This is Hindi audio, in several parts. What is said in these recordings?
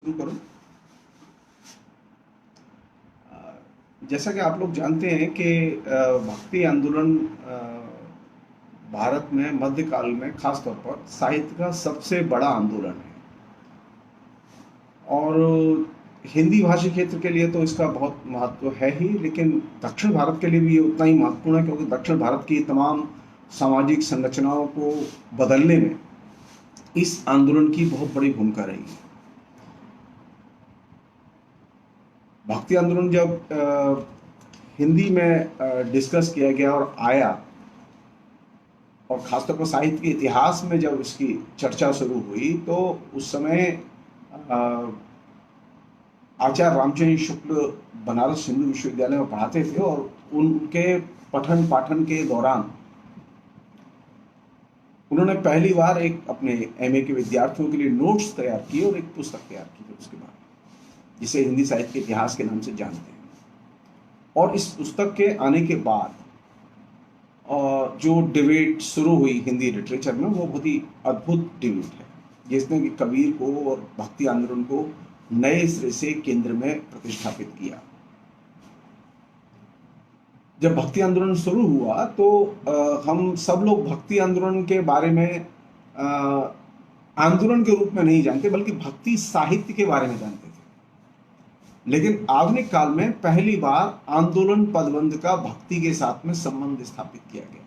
शुरू करूं। जैसा कि आप लोग जानते हैं कि भक्ति आंदोलन भारत में मध्यकाल में खासतौर पर साहित्य का सबसे बड़ा आंदोलन है। और हिंदी भाषी क्षेत्र के लिए तो इसका बहुत महत्व है ही, लेकिन दक्षिण भारत के लिए भी ये उतना ही महत्वपूर्ण है, क्योंकि दक्षिण भारत की तमाम सामाजिक संरचनाओं को बदलने में इस आंदोलन की बहुत बड़ी भूमिका रही है। भक्ति आंदोलन जब हिंदी में डिस्कस किया गया और आया, और खासतौर पर साहित्य के इतिहास में जब इसकी चर्चा शुरू हुई, तो उस समय आचार्य रामचंद्र शुक्ल बनारस हिंदू विश्वविद्यालय में पढ़ाते थे, और उनके पठन पाठन के दौरान उन्होंने पहली बार एक अपने एमए के विद्यार्थियों के लिए नोट्स तैयार किए और एक पुस्तक तैयार की थी उसके बाद, जिसे हिंदी साहित्य के इतिहास के नाम से जानते हैं। और इस पुस्तक के आने के बाद जो डिबेट शुरू हुई हिंदी लिटरेचर में, वो बहुत ही अद्भुत डिबेट है, जिसने कि कबीर को और भक्ति आंदोलन को नए सिरे से केंद्र में प्रतिष्ठापित किया। जब भक्ति आंदोलन शुरू हुआ तो हम सब लोग भक्ति आंदोलन के बारे में आंदोलन के रूप में नहीं जानते, बल्कि भक्ति साहित्य के बारे में जानते थे। लेकिन आधुनिक काल में पहली बार आंदोलन पदबंध का भक्ति के साथ में संबंध स्थापित किया गया।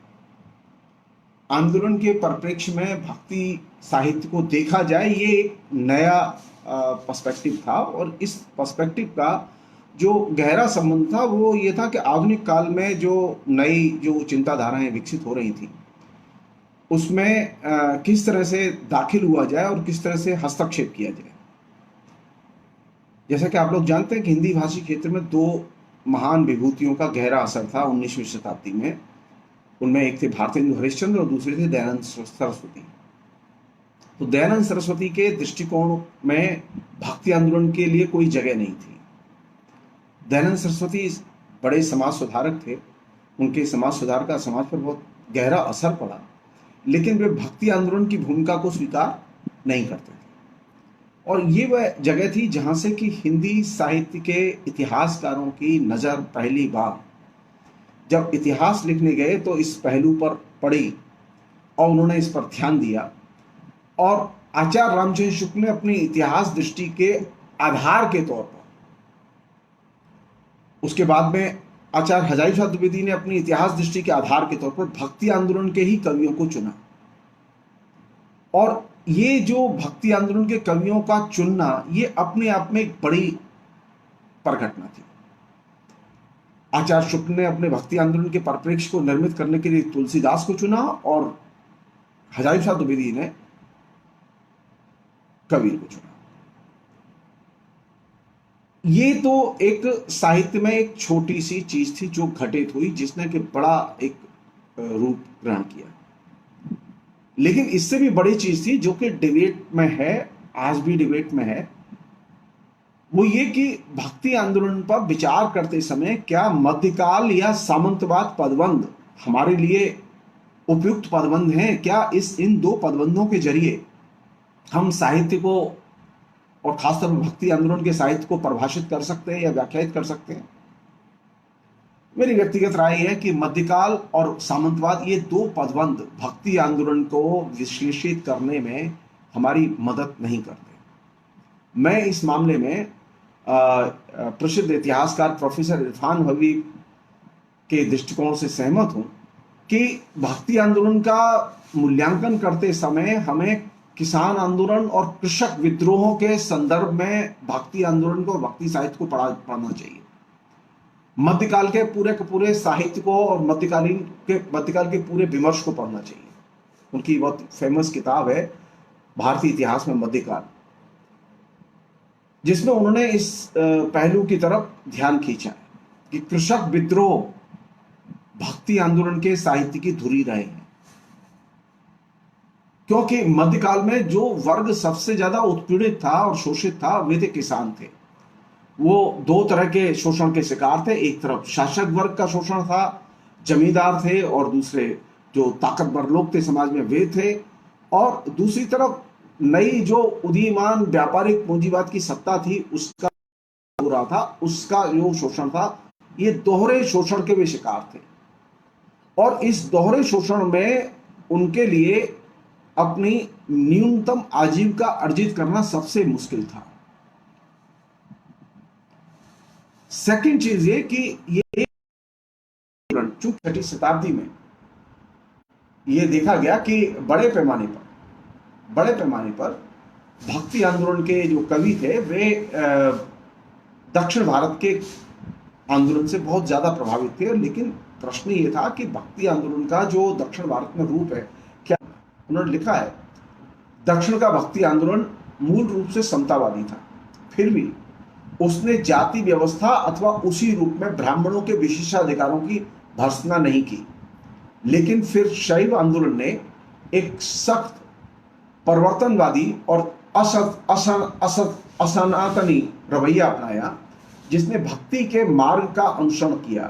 आंदोलन के परिप्रेक्ष्य में भक्ति साहित्य को देखा जाए, ये एक नया पर्सपेक्टिव था। और इस पर्सपेक्टिव का जो गहरा संबंध था वो ये था कि आधुनिक काल में जो नई जो चिंताधाराएं विकसित हो रही थी, उसमें किस तरह से दाखिल हुआ जाए और किस तरह से हस्तक्षेप किया जाए। जैसा कि आप लोग जानते हैं कि हिंदी भाषी क्षेत्र में दो महान विभूतियों का गहरा असर था 19वीं शताब्दी में। उनमें एक थे भारतेंदु हरिश्चंद्र और दूसरे थे दयानंद सरस्वती। तो दयानंद सरस्वती के दृष्टिकोण में भक्ति आंदोलन के लिए कोई जगह नहीं थी। दयानंद सरस्वती बड़े समाज सुधारक थे, उनके समाज सुधार का समाज पर बहुत गहरा असर पड़ा, लेकिन वे भक्ति आंदोलन की भूमिका को स्वीकार नहीं करते थे। और ये वह जगह थी जहां से कि हिंदी साहित्य के इतिहासकारों की नज़र पहली बार जब इतिहास लिखने गए तो इस पहलू पर पड़ी और उन्होंने इस पर ध्यान दिया। और आचार्य रामचंद्र शुक्ल ने अपनी इतिहास दृष्टि के आधार के तौर पर, उसके बाद में आचार्य हजारी प्रसाद द्विवेदी ने अपनी इतिहास दृष्टि के आधार के तौर पर भक्ति आंदोलन के ही कवियों को चुना। और ये जो भक्ति आंदोलन के कवियों का चुनना, ये अपने आप में एक बड़ी परिघटना थी। आचार्य शुक्ल ने अपने भक्ति आंदोलन के परिप्रेक्ष्य को निर्मित करने के लिए तुलसीदास को चुना, और हजारी प्रसाद द्विवेदी ने कबीर को चुना। ये तो एक साहित्य में एक छोटी सी चीज थी जो घटित हुई, जिसने कि बड़ा एक रूप ग्रहण किया। लेकिन इससे भी बड़ी चीज थी जो कि डिबेट में है, आज भी डिबेट में है, वो ये कि भक्ति आंदोलन पर विचार करते समय क्या मध्यकाल या सामंतवाद पदबंध हमारे लिए उपयुक्त पदबंध हैं? क्या इन दो पदबंधों के जरिए हम साहित्य को, और खासतौर पर भक्ति आंदोलन के साहित्य को परिभाषित कर सकते हैं या व्याख्यायित कर सकते हैं? मेरी व्यक्तिगत राय है कि मध्यकाल और सामंतवाद, ये दो पदबंध भक्ति आंदोलन को विश्लेषित करने में हमारी मदद नहीं करते। मैं इस मामले में प्रसिद्ध इतिहासकार प्रोफेसर इरफान हबीब के दृष्टिकोण से सहमत हूं कि भक्ति आंदोलन का मूल्यांकन करते समय हमें किसान आंदोलन और कृषक विद्रोहों के संदर्भ में भक्ति आंदोलन को और भक्ति साहित्य को पढ़ना चाहिए। मध्यकाल के पूरे साहित्य को और मध्यकाल के पूरे विमर्श को पढ़ना चाहिए। उनकी बहुत फेमस किताब है भारतीय इतिहास में मध्यकाल, जिसमें उन्होंने इस पहलू की तरफ ध्यान खींचा है कि कृषक विद्रोह भक्ति आंदोलन के साहित्य की धुरी रहे हैं। क्योंकि मध्यकाल में जो वर्ग सबसे ज्यादा उत्पीड़ित था और शोषित था, वे थे किसान थे। वो दो तरह के शोषण के शिकार थे। एक तरफ शासक वर्ग का शोषण था, जमींदार थे, और दूसरे जो ताकतवर लोग थे समाज में वे थे। और दूसरी तरफ नई जो उदीयमान व्यापारिक पूंजीवाद की सत्ता थी उसका हो रहा था, उसका जो शोषण था, ये दोहरे शोषण के भी शिकार थे। और इस दोहरे शोषण में उनके लिए अपनी न्यूनतम आजीविका अर्जित करना सबसे मुश्किल था। सेकंड चीज ये कि ये चूंकि 6वीं शताब्दी में ये देखा गया कि बड़े पैमाने पर भक्ति आंदोलन के जो कवि थे वे दक्षिण भारत के आंदोलन से बहुत ज्यादा प्रभावित थे। लेकिन प्रश्न ये था कि भक्ति आंदोलन का जो दक्षिण भारत में रूप है, क्या उन्होंने लिखा है, दक्षिण का भक्ति आंदोलन मूल रूप से समतावादी था, फिर भी उसने जाति व्यवस्था अथवा उसी रूप में ब्राह्मणों के विशेषाधिकारों की भर्त्सना नहीं की। लेकिन फिर शैव आंदोलन ने एक सख्त परिवर्तनवादी और असनातनी रवैया अपनाया, जिसने भक्ति के मार्ग का अनुसरण किया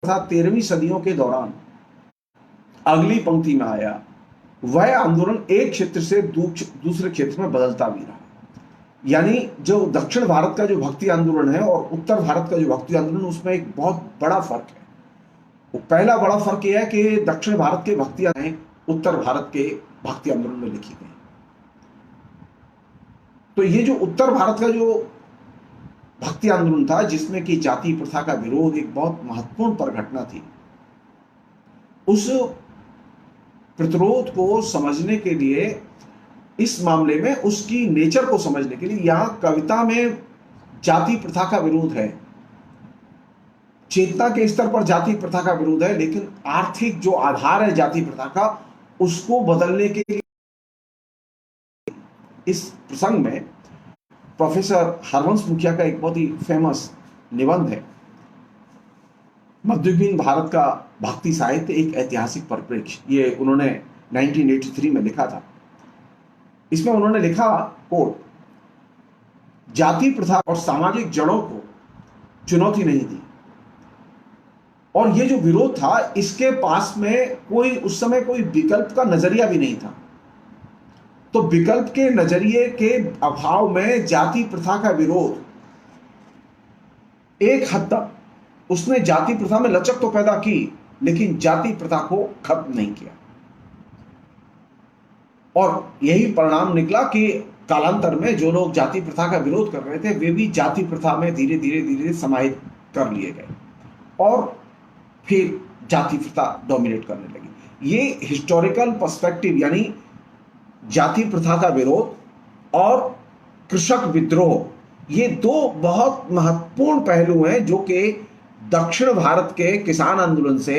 तथा 13वीं सदियों के दौरान अगली पंक्ति में आया। वह आंदोलन एक क्षेत्र से दूसरे क्षेत्र में बदलता भी रहा। यानी जो दक्षिण भारत का जो भक्ति आंदोलन है और उत्तर भारत का जो भक्ति आंदोलन, उसमें एक बहुत बड़ा फर्क है। पहला बड़ा फर्क यह है कि दक्षिण भारत के भक्ति उत्तर भारत के भक्ति आंदोलन में लिखी गई। तो ये जो उत्तर भारत का जो भक्ति आंदोलन था, जिसमें कि जाति प्रथा का विरोध एक बहुत महत्वपूर्ण परिघटना थी, उस प्रतिरोध को समझने के लिए, इस मामले में उसकी नेचर को समझने के लिए, यहां कविता में जाति प्रथा का विरोध है, चेतना के स्तर पर जाति प्रथा का विरोध है, लेकिन आर्थिक जो आधार है जाति प्रथा का, उसको बदलने के लिए इस प्रसंग में प्रोफेसर हरवंश मुखिया का एक बहुत ही फेमस निबंध है, मध्ययुगीन भारत का भक्ति साहित्य एक ऐतिहासिक परिप्रेक्ष्य। ये उन्होंने 1983 में लिखा था। इसमें उन्होंने लिखा, कोट, जाति प्रथा और सामाजिक जड़ों को चुनौती नहीं दी, और ये जो विरोध था, इसके पास में कोई उस समय कोई विकल्प का नजरिया भी नहीं था। तो विकल्प के नजरिए के अभाव में जाति प्रथा का विरोध एक हद तक उसने जाति प्रथा में लचक तो पैदा की, लेकिन जाति प्रथा को खत्म नहीं किया। और यही परिणाम निकला कि कालांतर में जो लोग जाति प्रथा का विरोध कर रहे थे, वे भी जाति प्रथा में धीरे धीरे समाहित कर लिए गए और फिर जाति प्रथा डोमिनेट करने लगी। ये हिस्टोरिकल पर्सपेक्टिव, यानी जाति प्रथा का विरोध और कृषक विद्रोह, ये दो बहुत महत्वपूर्ण पहलू हैं जो कि दक्षिण भारत के किसान आंदोलन से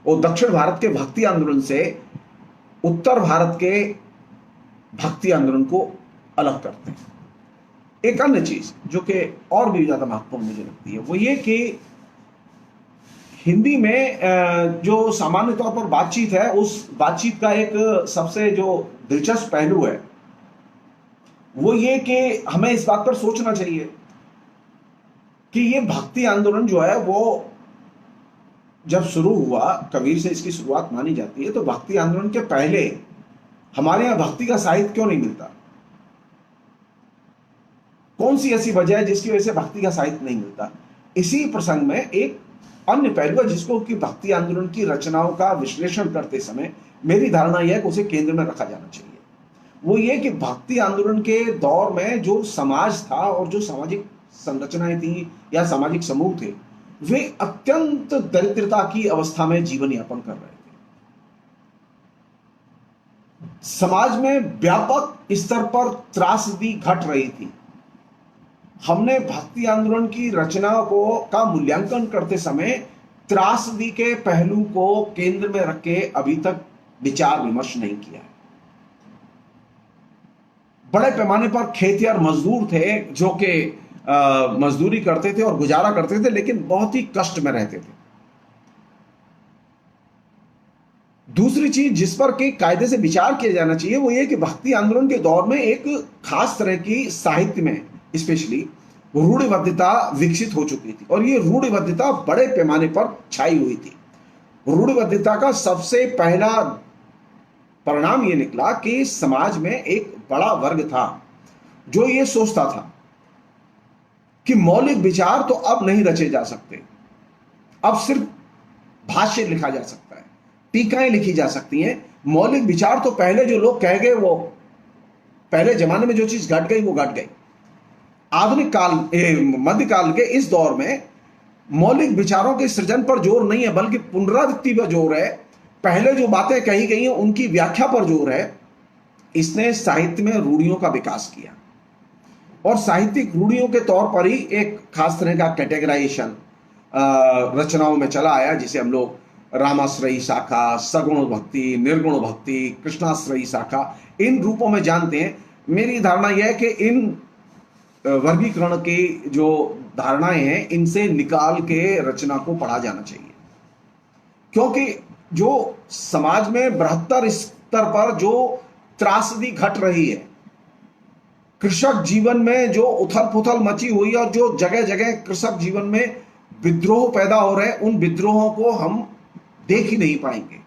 और दक्षिण भारत के भक्ति आंदोलन से उत्तर भारत के भक्ति आंदोलन को अलग करते हैं। एक अन्य चीज जो कि और भी ज्यादा महत्वपूर्ण मुझे लगती है, वो ये कि हिंदी में जो सामान्य तौर पर बातचीत है, उस बातचीत का एक सबसे जो दिलचस्प पहलू है वो ये कि हमें इस बात पर सोचना चाहिए कि ये भक्ति आंदोलन जो है वो जब शुरू हुआ, कबीर से इसकी शुरुआत मानी जाती है, तो भक्ति आंदोलन के पहले हमारे यहां भक्ति का साहित्य क्यों नहीं मिलता? कौन सी ऐसी वजह है जिसकी वजह से भक्ति का साहित्य नहीं मिलता? इसी प्रसंग में एक अन्य पहलू है जिसको कि भक्ति आंदोलन की रचनाओं का विश्लेषण करते समय मेरी धारणा यह है कि उसे केंद्र में रखा जाना चाहिए। वो ये कि भक्ति आंदोलन के दौर में जो समाज था और जो सामाजिक संरचनाएं थी या सामाजिक समूह थे, वे अत्यंत दरिद्रता की अवस्था में जीवन यापन कर रहे थे। समाज में व्यापक स्तर पर त्रासदी घट रही थी। हमने भक्ति आंदोलन की रचनाओं का मूल्यांकन करते समय त्रासदी के पहलू को केंद्र में रख के अभी तक विचार विमर्श नहीं किया है। बड़े पैमाने पर खेतिहर मजदूर थे जो कि मजदूरी करते थे और गुजारा करते थे, लेकिन बहुत ही कष्ट में रहते थे। दूसरी चीज जिस पर कि कायदे से विचार किया जाना चाहिए वो ये कि भक्ति आंदोलन के दौर में एक खास तरह की साहित्य में स्पेशली रूढ़िबद्धता विकसित हो चुकी थी, और ये रूढ़िबद्धता बड़े पैमाने पर छाई हुई थी। रूढ़िबद्धता का सबसे पहला परिणाम ये निकला कि समाज में एक बड़ा वर्ग था जो ये सोचता था कि मौलिक विचार तो अब नहीं रचे जा सकते, अब सिर्फ भाष्य लिखा जा सकता है, टीकाएं लिखी जा सकती हैं। मौलिक विचार तो पहले जो लोग कह गए, वो पहले जमाने में जो चीज घट गई वो घट गई। आधुनिक काल, मध्यकाल के इस दौर में मौलिक विचारों के सृजन पर जोर नहीं है, बल्कि पुनरावृत्ति पर जोर है। पहले जो बातें कही गई हैं उनकी व्याख्या पर जोर है। इसने साहित्य में रूढ़ियों का विकास किया और साहित्यिक रूढ़ियों के तौर पर ही एक खास तरह का कैटेगराइजेशन रचनाओं में चला आया, जिसे हम लोग रामाश्रयी शाखा, सगुण भक्ति, निर्गुण भक्ति, कृष्णाश्रयी शाखा, इन रूपों में जानते हैं। मेरी धारणा यह है कि इन वर्गीकरण की जो धारणाएं हैं इनसे निकाल के रचना को पढ़ा जाना चाहिए, क्योंकि जो समाज में बृहत्तर स्तर पर जो त्रासदी घट रही है, कृषक जीवन में जो उथल पुथल मची हुई और जो जगह जगह कृषक जीवन में विद्रोह पैदा हो रहे हैं, उन विद्रोहों को हम देख ही नहीं पाएंगे।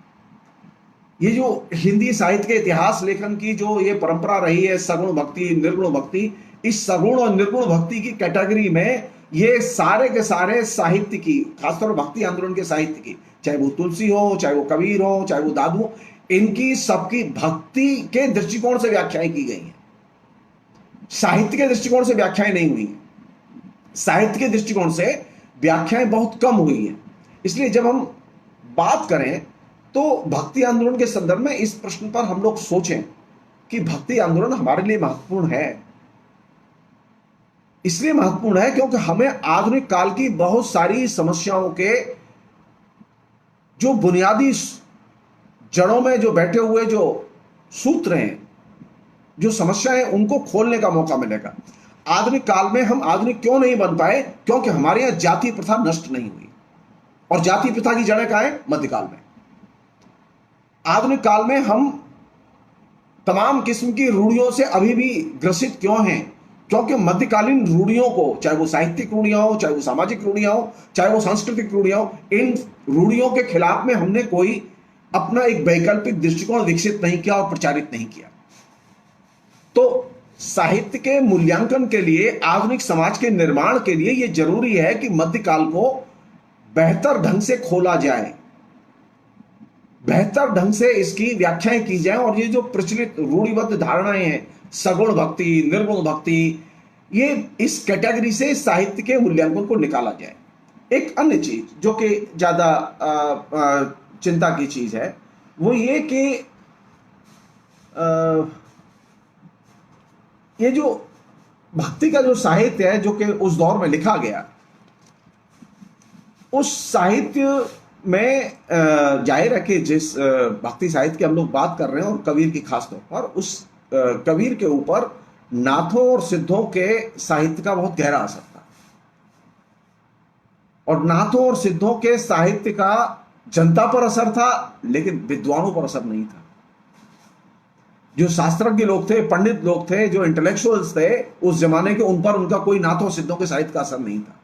ये जो हिंदी साहित्य के इतिहास लेखन की जो ये परंपरा रही है, सगुण भक्ति, निर्गुण भक्ति, इस सगुण और निर्गुण भक्ति की कैटेगरी में ये सारे के सारे साहित्य की, खासतौर पर भक्ति आंदोलन के साहित्य की, चाहे वो तुलसी हो, चाहे वो कबीर हो, चाहे वो दादू हो, इनकी सबकी भक्ति के दृष्टिकोण से व्याख्याएं की गई हैं। साहित्य के दृष्टिकोण से व्याख्याएं नहीं हुई हैं। साहित्य के दृष्टिकोण से व्याख्याएं बहुत कम हुई हैं। इसलिए जब हम बात करें तो भक्ति आंदोलन के संदर्भ में इस प्रश्न पर हम लोग सोचें कि भक्ति आंदोलन हमारे लिए महत्वपूर्ण है। इसलिए महत्वपूर्ण है क्योंकि हमें आधुनिक काल की बहुत सारी समस्याओं के जो बुनियादी जड़ों में जो बैठे हुए जो सूत्र हैं, जो समस्याएं, उनको खोलने का मौका मिलेगा। आधुनिक काल में हम आधुनिक क्यों नहीं बन पाए? क्योंकि हमारे यहां जाति प्रथा नष्ट नहीं हुई, और जाति प्रथा की जड़ें कहां है? मध्यकाल में। आधुनिक काल में हम तमाम किस्म की रूढ़ियों से अभी भी ग्रसित क्यों हैं? क्योंकि मध्यकालीन रूढ़ियों को, चाहे वो साहित्यिक रूढ़ियां हो, चाहे वो सामाजिक रूढ़ियां हो, चाहे वो सांस्कृतिक रूढ़ियां हो, इन रूढ़ियों के खिलाफ में हमने कोई अपना एक वैकल्पिक दृष्टिकोण विकसित नहीं किया और प्रचारित नहीं किया। तो साहित्य के मूल्यांकन के लिए, आधुनिक समाज के निर्माण के लिए यह जरूरी है कि मध्यकाल को बेहतर ढंग से खोला जाए, बेहतर ढंग से इसकी व्याख्याएं की जाए, और ये जो प्रचलित रूढ़िबद्ध धारणाएं हैं, सगुण भक्ति, निर्गुण भक्ति, ये इस कैटेगरी से साहित्य के मूल्यांकन को निकाला जाए। एक अन्य चीज जो कि ज्यादा चिंता की चीज है, वो ये कि ये जो भक्ति का जो साहित्य है जो कि उस दौर में लिखा गया, उस साहित्य में जाहिर है कि जिस भक्ति साहित्य की हम लोग बात कर रहे हैं, और कबीर की खास तौर पर, उस कबीर के ऊपर नाथों और सिद्धों के साहित्य का बहुत गहरा असर था। और नाथों और सिद्धों के साहित्य का जनता पर असर था, लेकिन विद्वानों पर असर नहीं था। जो शास्त्रज्ञ लोग थे, पंडित लोग थे, जो इंटेलेक्चुअल्स थे उस जमाने के, उन पर उनका कोई नाथों सिद्धों के साहित्य का असर नहीं था।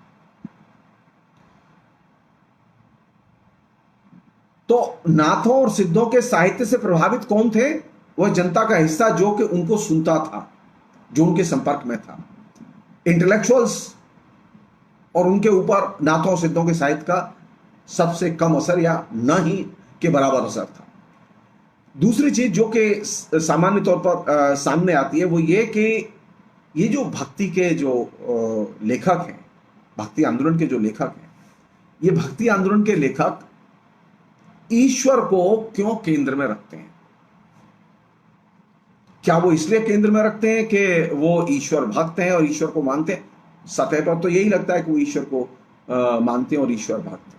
तो नाथों और सिद्धों के साहित्य से प्रभावित कौन थे? वह जनता का हिस्सा जो कि उनको सुनता था, जो उनके संपर्क में था। इंटेलेक्चुअल्स और उनके ऊपर नाथों और सिद्धों के साहित्य का सबसे कम असर या न ही के बराबर असर था। दूसरी चीज जो कि सामान्य तौर पर सामने आती है, वो ये कि ये जो भक्ति के जो लेखक हैं, भक्ति आंदोलन के जो लेखक हैं, ये भक्ति आंदोलन के लेखक ईश्वर को क्यों केंद्र में रखते हैं? क्या वो इसलिए केंद्र में रखते हैं कि वो ईश्वर भक्त हैं और ईश्वर को मानते हैं? सतह पर तो यही लगता है कि वो ईश्वर को मानते हैं और ईश्वर भक्त हैं।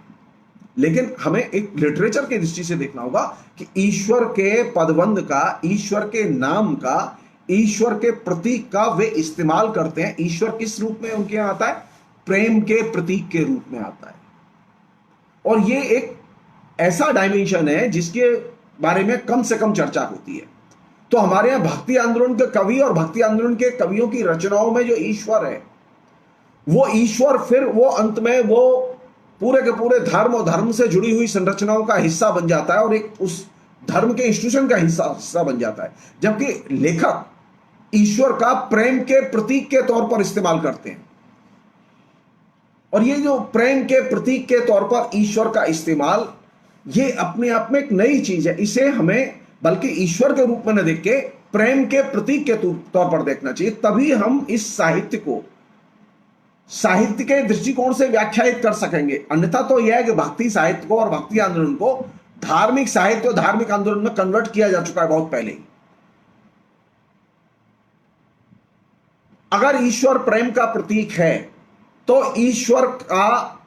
लेकिन हमें एक लिटरेचर की दृष्टि से देखना होगा कि ईश्वर के पदबंध का, ईश्वर के नाम का, ईश्वर के प्रतीक का वे इस्तेमाल करते हैं। ईश्वर किस रूप में उनके यहां आता है? प्रेम के प्रतीक के रूप में आता है। और ये एक ऐसा डायमेंशन है जिसके बारे में कम से कम चर्चा होती है। तो हमारे यहां भक्ति आंदोलन के कवि और भक्ति आंदोलन के कवियों की रचनाओं में जो ईश्वर है, वो ईश्वर फिर वो अंत में वो पूरे के पूरे धर्म और धर्म से जुड़ी हुई संरचनाओं का हिस्सा बन जाता है, और एक उस धर्म के इंस्टीट्यूशन का हिस्सा बन जाता है, जबकि लेखक ईश्वर का प्रेम के प्रतीक के तौर पर इस्तेमाल करते हैं। और ये जो प्रेम के प्रतीक के तौर पर ईश्वर का इस्तेमाल, ये अपने आप में एक नई चीज है। इसे हमें बल्कि ईश्वर के रूप में न देख के प्रेम के प्रतीक के तौर पर देखना चाहिए। तभी हम इस साहित्य को साहित्य के दृष्टिकोण से व्याख्यायित कर सकेंगे। अन्यथा तो यह है कि भक्ति साहित्य को और भक्ति आंदोलन को धार्मिक साहित्य और धार्मिक आंदोलन में कन्वर्ट किया जा चुका है बहुत पहले ही। अगर ईश्वर प्रेम का प्रतीक है तो ईश्वर का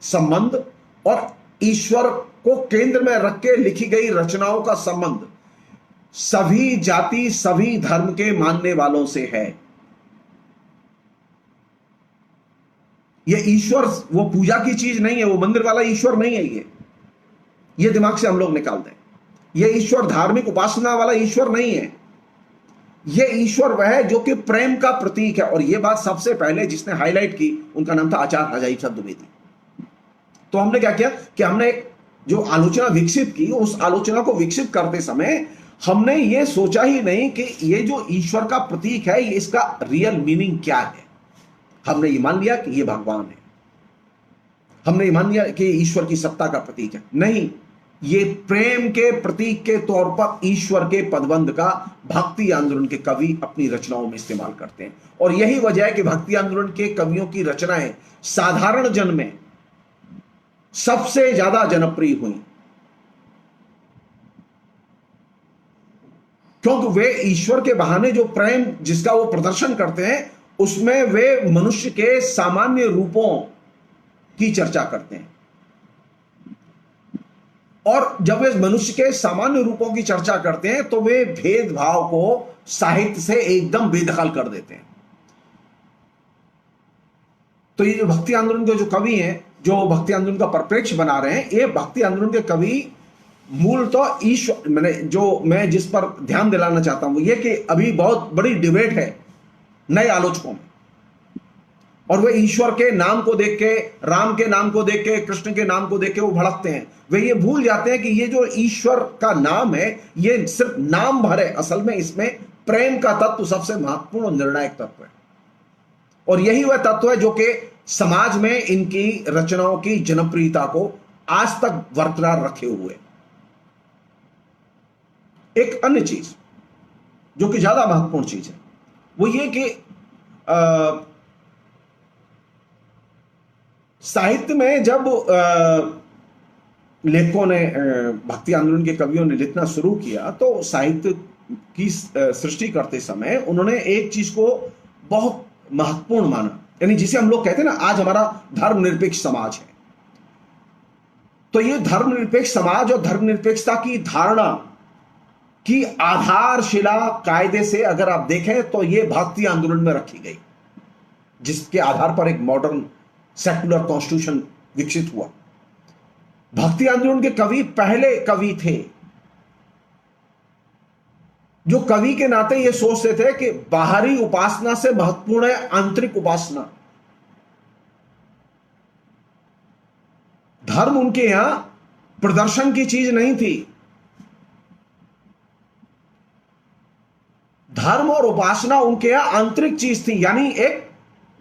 संबंध और ईश्वर को केंद्र में रख के लिखी गई रचनाओं का संबंध सभी जाति सभी धर्म के मानने वालों से है। ये ईश्वर वो पूजा की चीज नहीं है, वो मंदिर वाला ईश्वर नहीं है। ये दिमाग से हम लोग निकाल दें। ये ईश्वर धार्मिक उपासना वाला ईश्वर नहीं है। ये ईश्वर वह है जो कि प्रेम का प्रतीक है। और ये बात सबसे पहले जिसने हाईलाइट की, उनका नाम था आचार्य अजायब चंद द्विवेदी। तो हमने क्या किया कि हमने एक जो आलोचना विकसित की, उस आलोचना को विकसित करते समय हमने ये सोचा ही नहीं कि ये जो ईश्वर का प्रतीक है, ये इसका रियल मीनिंग क्या है। हमने ये मान लिया कि ये भगवान है, हमने ये मान लिया कि ईश्वर की सत्ता का प्रतीक है। नहीं, ये प्रेम के प्रतीक के तौर पर ईश्वर के पदबंध का भक्ति आंदोलन के कवि अपनी रचनाओं में इस्तेमाल करते हैं। और यही वजह है कि भक्ति आंदोलन के कवियों की रचनाएं साधारण जन में सबसे ज्यादा जनप्रिय हुई, क्योंकि वे ईश्वर के बहाने जो प्रेम जिसका वो प्रदर्शन करते हैं, उसमें वे मनुष्य के सामान्य रूपों की चर्चा करते हैं। और जब वे मनुष्य के सामान्य रूपों की चर्चा करते हैं तो वे भेदभाव को साहित्य से एकदम बेदखल कर देते हैं। तो ये जो भक्ति आंदोलन के जो कवि हैं, जो भक्ति आंदोलन का परिप्रेक्ष्य बना रहे हैं, ये भक्ति आंदोलन के कवि मूल तो ईश्वर, मैं जिस पर ध्यान दिलाना चाहता हूं ये कि अभी बहुत बड़ी डिबेट है नए आलोचकों में, और वे ईश्वर के नाम को देख के, राम के नाम को देख के, कृष्ण के नाम को देख के वो भड़कते हैं। वे ये भूल जाते हैं कि ये जो ईश्वर का नाम है, ये सिर्फ नाम भर है। असल में इसमें प्रेम का तत्व सबसे महत्वपूर्ण और निर्णायक तत्व है। और यही वह तत्व है जो कि समाज में इनकी रचनाओं की जनप्रियता को आज तक बरकरार रखे हुए। एक अन्य चीज जो कि ज्यादा महत्वपूर्ण चीज है वो ये कि साहित्य में जब लेखकों ने, भक्ति आंदोलन के कवियों ने लिखना शुरू किया, तो साहित्य की सृष्टि करते समय उन्होंने एक चीज को बहुत महत्वपूर्ण माना, यानी जिसे हम लोग कहते हैं ना, आज हमारा धर्मनिरपेक्ष समाज है। तो ये धर्मनिरपेक्ष समाज और धर्मनिरपेक्षता की धारणा की आधारशिला कायदे से अगर आप देखें तो ये भक्ति आंदोलन में रखी गई, जिसके आधार पर एक मॉडर्न सेक्युलर कॉन्स्टिट्यूशन विकसित हुआ। भक्ति आंदोलन के कवि पहले कवि थे जो कवि के नाते ये सोचते थे कि बाहरी उपासना से महत्वपूर्ण है आंतरिक उपासना। धर्म उनके यहां प्रदर्शन की चीज नहीं थी। धर्म और उपासना उनके यहां आंतरिक चीज थी, यानी एक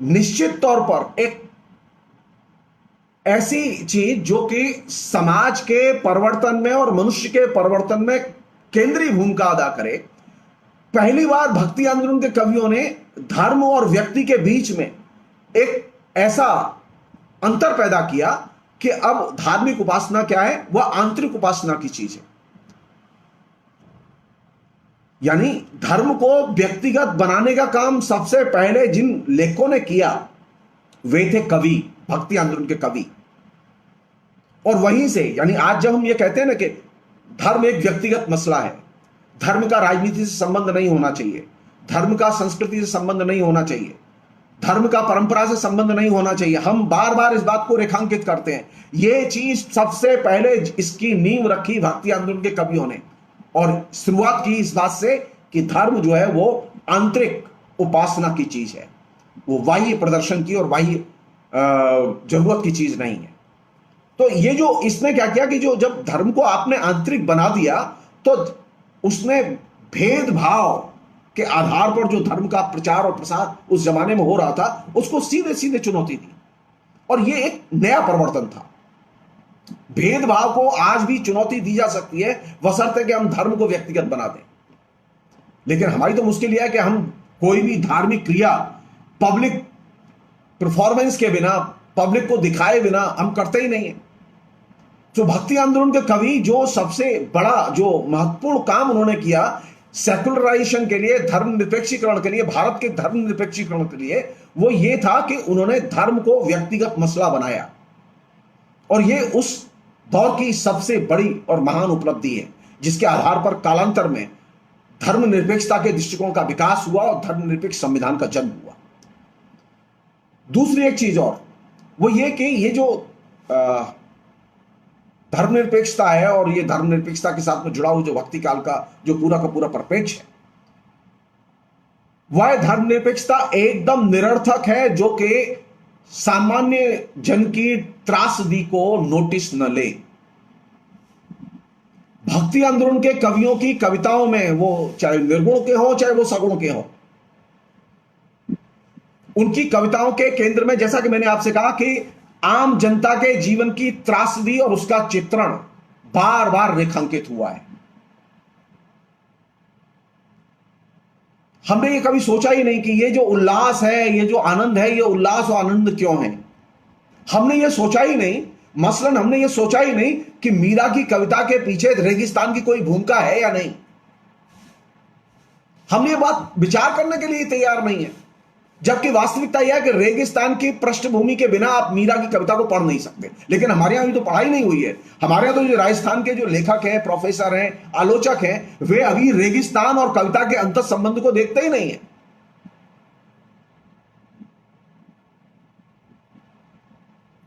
निश्चित तौर पर एक ऐसी चीज जो कि समाज के परिवर्तन में और मनुष्य के परिवर्तन में केंद्रीय भूमिका अदा करे। पहली बार भक्ति आंदोलन के कवियों ने धर्म और व्यक्ति के बीच में एक ऐसा अंतर पैदा किया कि अब धार्मिक उपासना क्या है, वह आंतरिक उपासना की चीज है। यानी धर्म को व्यक्तिगत बनाने का काम सबसे पहले जिन लेखकों ने किया वे थे कवि, भक्ति आंदोलन के कवि। और वहीं से, यानी आज जब हम ये कहते हैं ना कि धर्म एक व्यक्तिगत मसला है, धर्म का राजनीति से संबंध नहीं होना चाहिए, धर्म का संस्कृति से संबंध नहीं होना चाहिए, धर्म का परंपरा से संबंध नहीं होना चाहिए, हम बार बार इस बात को रेखांकित करते हैं। ये चीज सबसे पहले इसकी नींव रखी भक्ति आंदोलन के कवियों ने, और शुरुआत की इस बात से कि धर्म जो है वो आंतरिक उपासना की चीज है, वो बाह्य प्रदर्शन की और बाह्य जरूरत की चीज नहीं है। तो ये जो इसने क्या किया कि जो जब धर्म को आपने आंतरिक बना दिया, तो उसने भेदभाव के आधार पर जो धर्म का प्रचार और प्रसार उस जमाने में हो रहा था, उसको सीधे सीधे चुनौती दी। और ये एक नया परिवर्तन था। भेदभाव को आज भी चुनौती दी जा सकती है, बशर्ते कि हम धर्म को व्यक्तिगत बना दें। लेकिन हमारी तो मुश्किल यह है कि हम कोई भी धार्मिक क्रिया पब्लिक परफॉर्मेंस के बिना, पब्लिक को दिखाए बिना हम करते ही नहीं है। जो भक्ति आंदोलन के कवि जो सबसे बड़ा जो महत्वपूर्ण काम उन्होंने किया सेकुलराइजेशन के लिए, धर्मनिरपेक्षीकरण के लिए, भारत के धर्मनिरपेक्षीकरण के लिए, वो ये था कि उन्होंने धर्म को व्यक्तिगत मसला बनाया। और ये उस दौर की सबसे बड़ी और महान उपलब्धि है, जिसके आधार पर कालांतर में धर्मनिरपेक्षता के दृष्टिकोण का विकास हुआ और धर्मनिरपेक्ष संविधान का जन्म हुआ। दूसरी एक चीज और वो ये कि ये जो धर्मनिरपेक्षता है और ये धर्मनिरपेक्षता के साथ में जुड़ा हुआ जो भक्ति काल का जो पूरा का पूरा परिप्रेक्ष्य है, वह धर्मनिरपेक्षता एकदम निरर्थक है जो कि सामान्य जन की त्रासदी को नोटिस न ले। भक्ति आंदोलन के कवियों की कविताओं में, वो चाहे निर्गुण के हो चाहे वो सगुण के हो, उनकी कविताओं के केंद्र में, जैसा कि मैंने आपसे कहा कि आम जनता के जीवन की त्रासदी और उसका चित्रण बार बार रेखांकित हुआ है। हमने ये कभी सोचा ही नहीं कि ये जो उल्लास है, ये जो आनंद है, ये उल्लास और आनंद क्यों है। हमने ये सोचा ही नहीं, मसलन हमने ये सोचा ही नहीं कि मीरा की कविता के पीछे रेगिस्तान की कोई भूमिका है या नहीं। हम ये बात विचार करने के लिए तैयार नहीं है, जबकि वास्तविकता यह है कि रेगिस्तान की पृष्ठभूमि के बिना आप मीरा की कविता को पढ़ नहीं सकते। लेकिन हमारे यहां भी तो पढ़ाई नहीं हुई है। हमारे यहां तो जो राजस्थान के जो लेखक हैं, प्रोफेसर हैं, आलोचक हैं, वे अभी रेगिस्तान और कविता के अंतर संबंध को देखते ही नहीं है।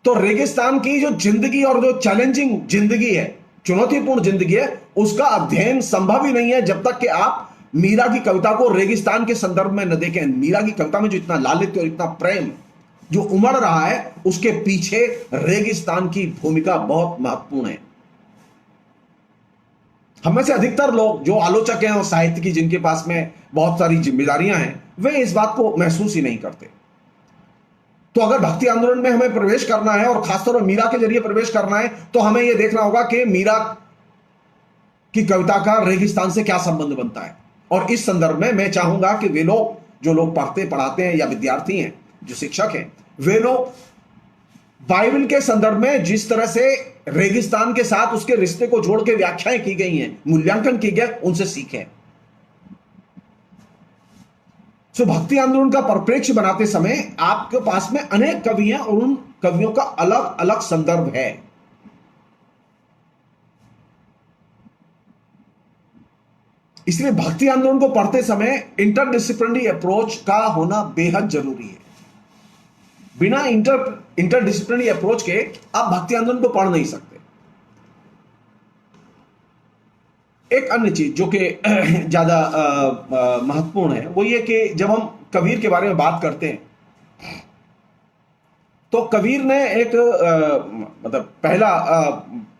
तो रेगिस्तान की जो जिंदगी और जो चैलेंजिंग जिंदगी है, चुनौतीपूर्ण जिंदगी है, उसका अध्ययन संभव ही नहीं है जब तक कि आप मीरा की कविता को रेगिस्तान के संदर्भ में न देखें। मीरा की कविता में जो इतना लालित्य और इतना प्रेम जो उमड़ रहा है, उसके पीछे रेगिस्तान की भूमिका बहुत महत्वपूर्ण है। हम में से अधिकतर लोग जो आलोचक हैं और साहित्य की जिनके पास में बहुत सारी जिम्मेदारियां हैं, वे इस बात को महसूस ही नहीं करते। तो अगर भक्ति आंदोलन में हमें प्रवेश करना है और खासतौर पर मीरा के जरिए प्रवेश करना है, तो हमें यह देखना होगा कि मीरा की कविता का रेगिस्तान से क्या संबंध बनता है। और इस संदर्भ में मैं चाहूंगा कि वे लोग जो लोग पढ़ते पढ़ाते हैं या विद्यार्थी हैं, जो शिक्षक हैं, वे लोग बाइबल के संदर्भ में जिस तरह से रेगिस्तान के साथ उसके रिश्ते को जोड़ के व्याख्याएं की गई हैं, मूल्यांकन की गया, उनसे सीखें। सो भक्ति आंदोलन का परिप्रेक्ष्य बनाते समय आपके पास में अनेक कवि हैं और उन कवियों का अलग अलग संदर्भ है। इसलिए भक्ति आंदोलन को पढ़ते समय इंटरडिसिप्लिनरी अप्रोच का होना बेहद जरूरी है। बिना इंटरडिसिप्लिनरी अप्रोच के आप भक्ति आंदोलन को पढ़ नहीं सकते। एक अन्य चीज जो कि ज्यादा महत्वपूर्ण है, वो ये कि जब हम कबीर के बारे में बात करते हैं, तो कबीर ने एक मतलब पहला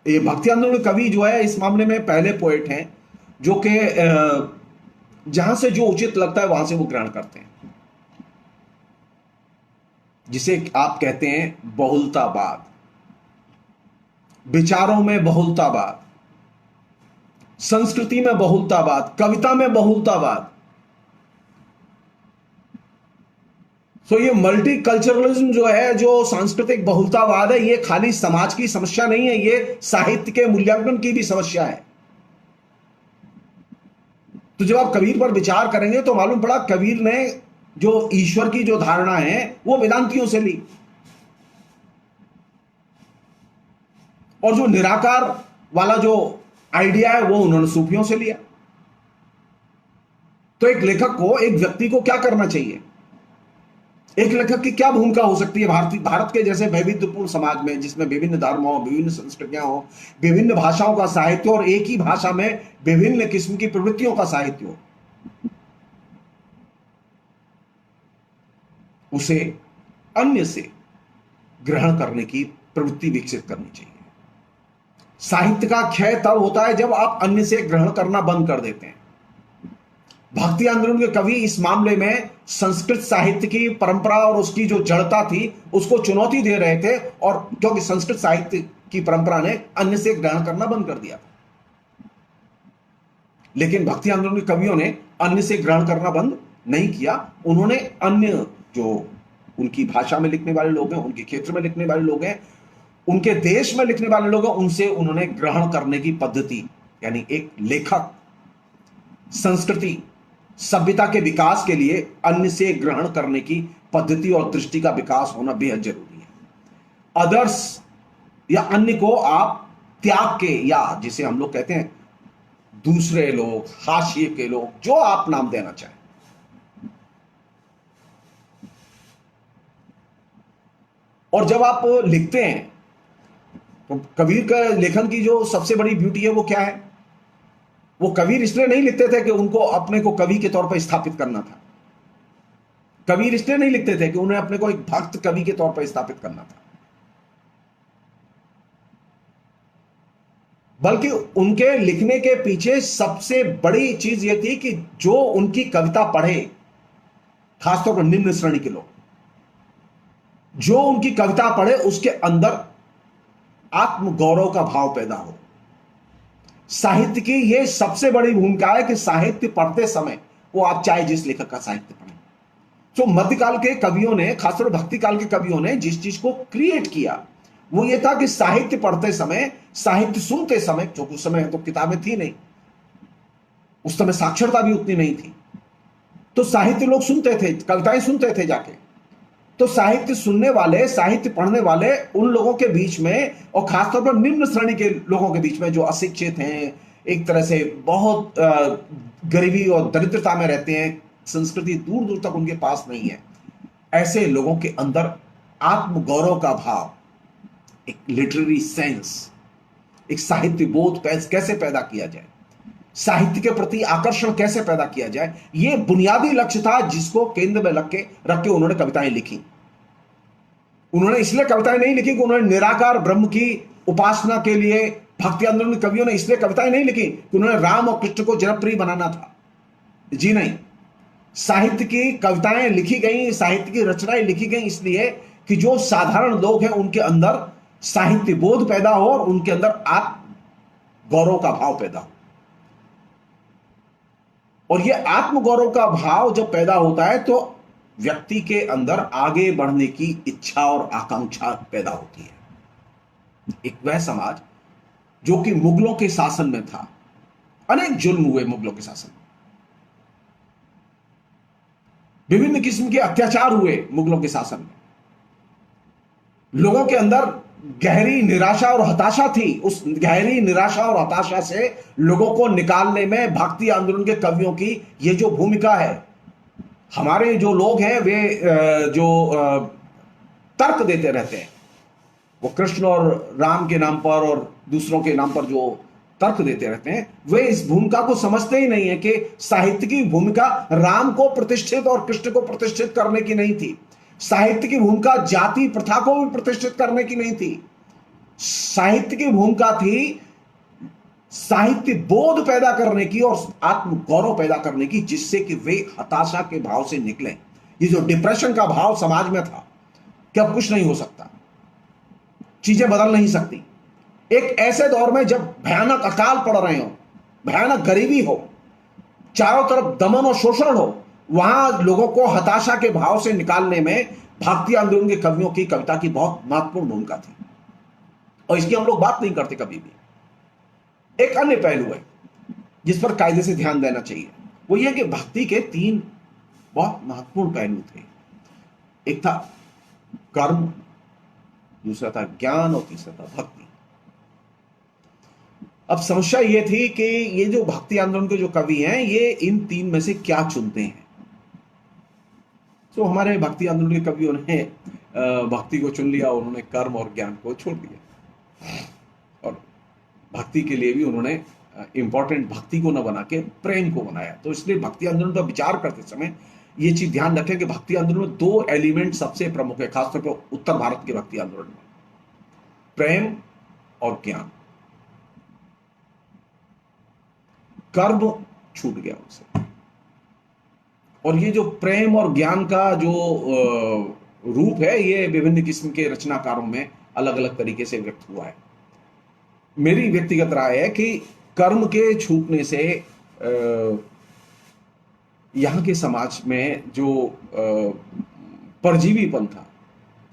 ये भक्ति आंदोलन कवि जो है, इस मामले में पहले पोएट हैं जो कि जहां से जो उचित लगता है वहां से वो ग्रहण करते हैं, जिसे आप कहते हैं बहुलतावाद। विचारों में बहुलतावाद, संस्कृति में बहुलतावाद, कविता में बहुलतावाद। तो ये मल्टीकल्चरलिज्म जो है, जो सांस्कृतिक बहुलतावाद है, ये खाली समाज की समस्या नहीं है, ये साहित्य के मूल्यांकन की भी समस्या है। तो जब आप कबीर पर विचार करेंगे तो मालूम पड़ा कबीर ने जो ईश्वर की जो धारणा है वो वेदांतियों से ली, और जो निराकार वाला जो आइडिया है वो उन्होंने सूफियों से लिया। तो एक लेखक को, एक व्यक्ति को क्या करना चाहिए, एक लेखक की क्या भूमिका हो सकती है भारत के जैसे वैविध्यपूर्ण समाज में, जिसमें विभिन्न धर्म हो, विभिन्न संस्कृतियां हो, विभिन्न भाषाओं का साहित्य और एक ही भाषा में विभिन्न किस्म की प्रवृत्तियों का साहित्य हो। उसे अन्य से ग्रहण करने की प्रवृत्ति विकसित करनी चाहिए। साहित्य का क्षय तब होता है जब आप अन्य से ग्रहण करना बंद कर देते हैं। भक्ति आंदोलन के कवि इस मामले में संस्कृत साहित्य की परंपरा और उसकी जो जड़ता थी उसको चुनौती दे रहे थे, और क्योंकि संस्कृत साहित्य की परंपरा ने अन्य से ग्रहण करना बंद कर दिया। लेकिन भक्ति आंदोलन के कवियों ने अन्य से ग्रहण करना बंद नहीं किया। उन्होंने अन्य जो उनकी भाषा में लिखने वाले लोग हैं, उनके क्षेत्र में लिखने वाले लोग हैं, उनके देश में लिखने वाले लोग हैं, उनसे उन्होंने ग्रहण करने की पद्धति, यानी एक लेखक संस्कृति सभ्यता के विकास के लिए अन्य से ग्रहण करने की पद्धति और दृष्टि का विकास होना बेहद जरूरी है। अदर्स या अन्य को आप त्याग के, या जिसे हम लोग कहते हैं दूसरे लोग, हाशिए के लोग, जो आप नाम देना चाहें, और जब आप लिखते हैं तो कबीर का लेखन की जो सबसे बड़ी ब्यूटी है वो क्या है? वो कबीर इसलिए नहीं लिखते थे कि उनको अपने को कवि के तौर पर स्थापित करना था। कबीर इसलिए नहीं लिखते थे कि उन्हें अपने को एक भक्त कवि के तौर पर स्थापित करना था, बल्कि उनके लिखने के पीछे सबसे बड़ी चीज यह थी कि जो उनकी कविता पढ़े, खासतौर पर निम्न श्रेणी के लोग, जो उनकी कविता पढ़े उसके अंदर आत्मगौरव का भाव पैदा हो। साहित्य की यह सबसे बड़ी भूमिका है कि साहित्य पढ़ते समय, वो आप चाहे जिस लेखक का साहित्य पढ़ें, तो मध्यकाल के कवियों ने, खासतौर भक्ति काल के कवियों ने जिस चीज को क्रिएट किया वो ये था कि साहित्य पढ़ते समय, साहित्य सुनते समय, क्योंकि उस समय तो किताबें थी नहीं, उस समय साक्षरता भी उतनी नहीं थी, तो साहित्य लोग सुनते थे, कविताएं सुनते थे जाके। तो साहित्य सुनने वाले, साहित्य पढ़ने वाले उन लोगों के बीच में, और खासतौर पर निम्न श्रेणी के लोगों के बीच में जो अशिक्षित हैं, एक तरह से बहुत गरीबी और दरिद्रता में रहते हैं, संस्कृति दूर दूर तक उनके पास नहीं है, ऐसे लोगों के अंदर आत्मगौरव का भाव, एक लिटरेरी सेंस, एक साहित्य बोध कैसे पैदा किया जाए, साहित्य के प्रति आकर्षण कैसे पैदा किया जाए, यह बुनियादी लक्ष्य था जिसको केंद्र में रख के उन्होंने कविताएं लिखी। उन्होंने इसलिए कविताएं नहीं लिखी कि उन्होंने निराकार ब्रह्म की उपासना के लिए, भक्ति आंदोलन के कवियों ने इसलिए कविताएं नहीं लिखी कि उन्होंने राम और कृष्ण को जनप्रिय बनाना था। जी नहीं, साहित्य की कविताएं लिखी गई, साहित्य की रचनाएं लिखी गई इसलिए कि जो साधारण लोग हैं उनके अंदर साहित्य बोध पैदा हो और उनके अंदर आत्म गौरव का भाव पैदा हो। और यह आत्मगौरव का भाव जब पैदा होता है तो व्यक्ति के अंदर आगे बढ़ने की इच्छा और आकांक्षा पैदा होती है। एक वह समाज जो कि मुगलों के शासन में था, अनेक जुल्म हुए मुगलों के शासन में, विभिन्न किस्म के अत्याचार हुए मुगलों के शासन में, लोगों के अंदर गहरी निराशा और हताशा थी। उस गहरी निराशा और हताशा से लोगों को निकालने में भक्ति आंदोलन के कवियों की ये जो भूमिका है, हमारे जो लोग हैं वे जो तर्क देते रहते हैं, वो कृष्ण और राम के नाम पर और दूसरों के नाम पर जो तर्क देते रहते हैं, वे इस भूमिका को समझते ही नहीं है कि साहित्य की भूमिका राम को प्रतिष्ठित और कृष्ण को प्रतिष्ठित करने की नहीं थी। साहित्य की भूमिका जाति प्रथा को भी प्रतिष्ठित करने की नहीं थी। साहित्य की भूमिका थी साहित्य बोध पैदा करने की और आत्म गौरव पैदा करने की, जिससे कि वे हताशा के भाव से निकलें। ये जो डिप्रेशन का भाव समाज में था कि अब कुछ नहीं हो सकता, चीजें बदल नहीं सकती, एक ऐसे दौर में जब भयानक अकाल पड़ रहे हो, भयानक गरीबी हो, चारों तरफ दमन और शोषण हो, वहां लोगों को हताशा के भाव से निकालने में भक्ति आंदोलन के कवियों की कविता की बहुत महत्वपूर्ण भूमिका थी। और इसकी हम लोग बात नहीं करते कभी भी। एक अन्य पहलू है जिस पर कायदे से ध्यान देना चाहिए, वो ये कि भक्ति के 3 बहुत महत्वपूर्ण पहलू थे। एक था कर्म, दूसरा था ज्ञान और तीसरा था भक्ति। अब समस्या ये थी कि ये जो भक्ति आंदोलन के जो कवि हैं, ये इन 3 में से क्या चुनते हैं। तो हमारे भक्ति आंदोलन के कवियों ने भक्ति को चुन लिया, उन्होंने कर्म और ज्ञान को छोड़ दिया, और भक्ति के लिए भी उन्होंने इंपॉर्टेंट भक्ति को न बना के प्रेम को बनाया। तो इसलिए भक्ति आंदोलन का विचार करते समय ये चीज ध्यान रखें कि भक्ति आंदोलन में 2 एलिमेंट सबसे प्रमुख है, खासतौर पर उत्तर भारत के भक्ति आंदोलन में, प्रेम और ज्ञान। कर्म छूट गया उनसे। और ये जो प्रेम और ज्ञान का जो रूप है, ये विभिन्न किस्म के रचनाकारों में अलग अलग तरीके से व्यक्त हुआ है। मेरी व्यक्तिगत राय है कि कर्म के छूटने से यहाँ के समाज में जो परजीवीपन था,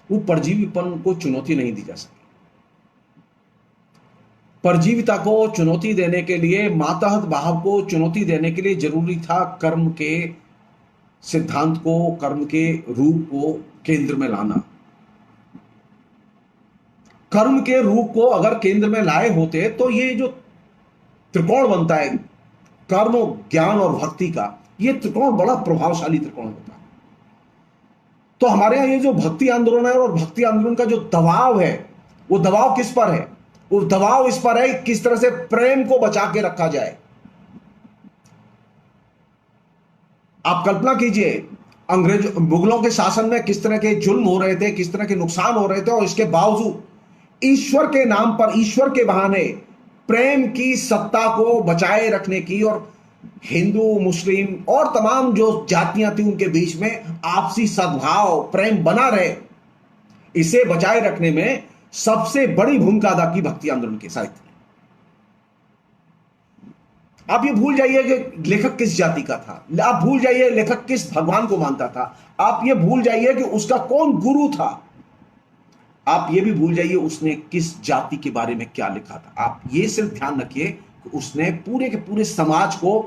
वो परजीवीपन को चुनौती नहीं दी जा सकी। परजीविता को चुनौती देने के लिए, मातहत भाव को चुनौती देने के लिए जरूरी था कर्म के सिद्धांत को, कर्म के रूप को केंद्र में लाना। कर्म के रूप को अगर केंद्र में लाए होते तो ये जो त्रिकोण बनता है कर्म, ज्ञान और भक्ति का, ये त्रिकोण बड़ा प्रभावशाली त्रिकोण होता है। तो हमारे यहां ये जो भक्ति आंदोलन है और भक्ति आंदोलन का जो दबाव है, वो दबाव किस पर है? वो दबाव इस पर है किस तरह से प्रेम को बचा के रखा जाए। आप कल्पना कीजिए, अंग्रेज मुगलों के शासन में किस तरह के जुल्म हो रहे थे, किस तरह के नुकसान हो रहे थे, और इसके बावजूद ईश्वर के नाम पर, ईश्वर के बहाने प्रेम की सत्ता को बचाए रखने की, और हिंदू, मुस्लिम और तमाम जो जातियां थी उनके बीच में आपसी सद्भाव, प्रेम बना रहे, इसे बचाए रखने में सबसे बड़ी भूमिका अदा की भक्ति आंदोलन के साहित्य ने। आप ये भूल जाइए कि लेखक किस जाति का था, आप भूल जाइए लेखक किस भगवान को मानता था, आप ये भूल जाइए कि उसका कौन गुरु था, आप ये भी भूल जाइए उसने किस जाति के बारे में क्या लिखा था। आप ये सिर्फ ध्यान रखिए कि उसने पूरे के पूरे समाज को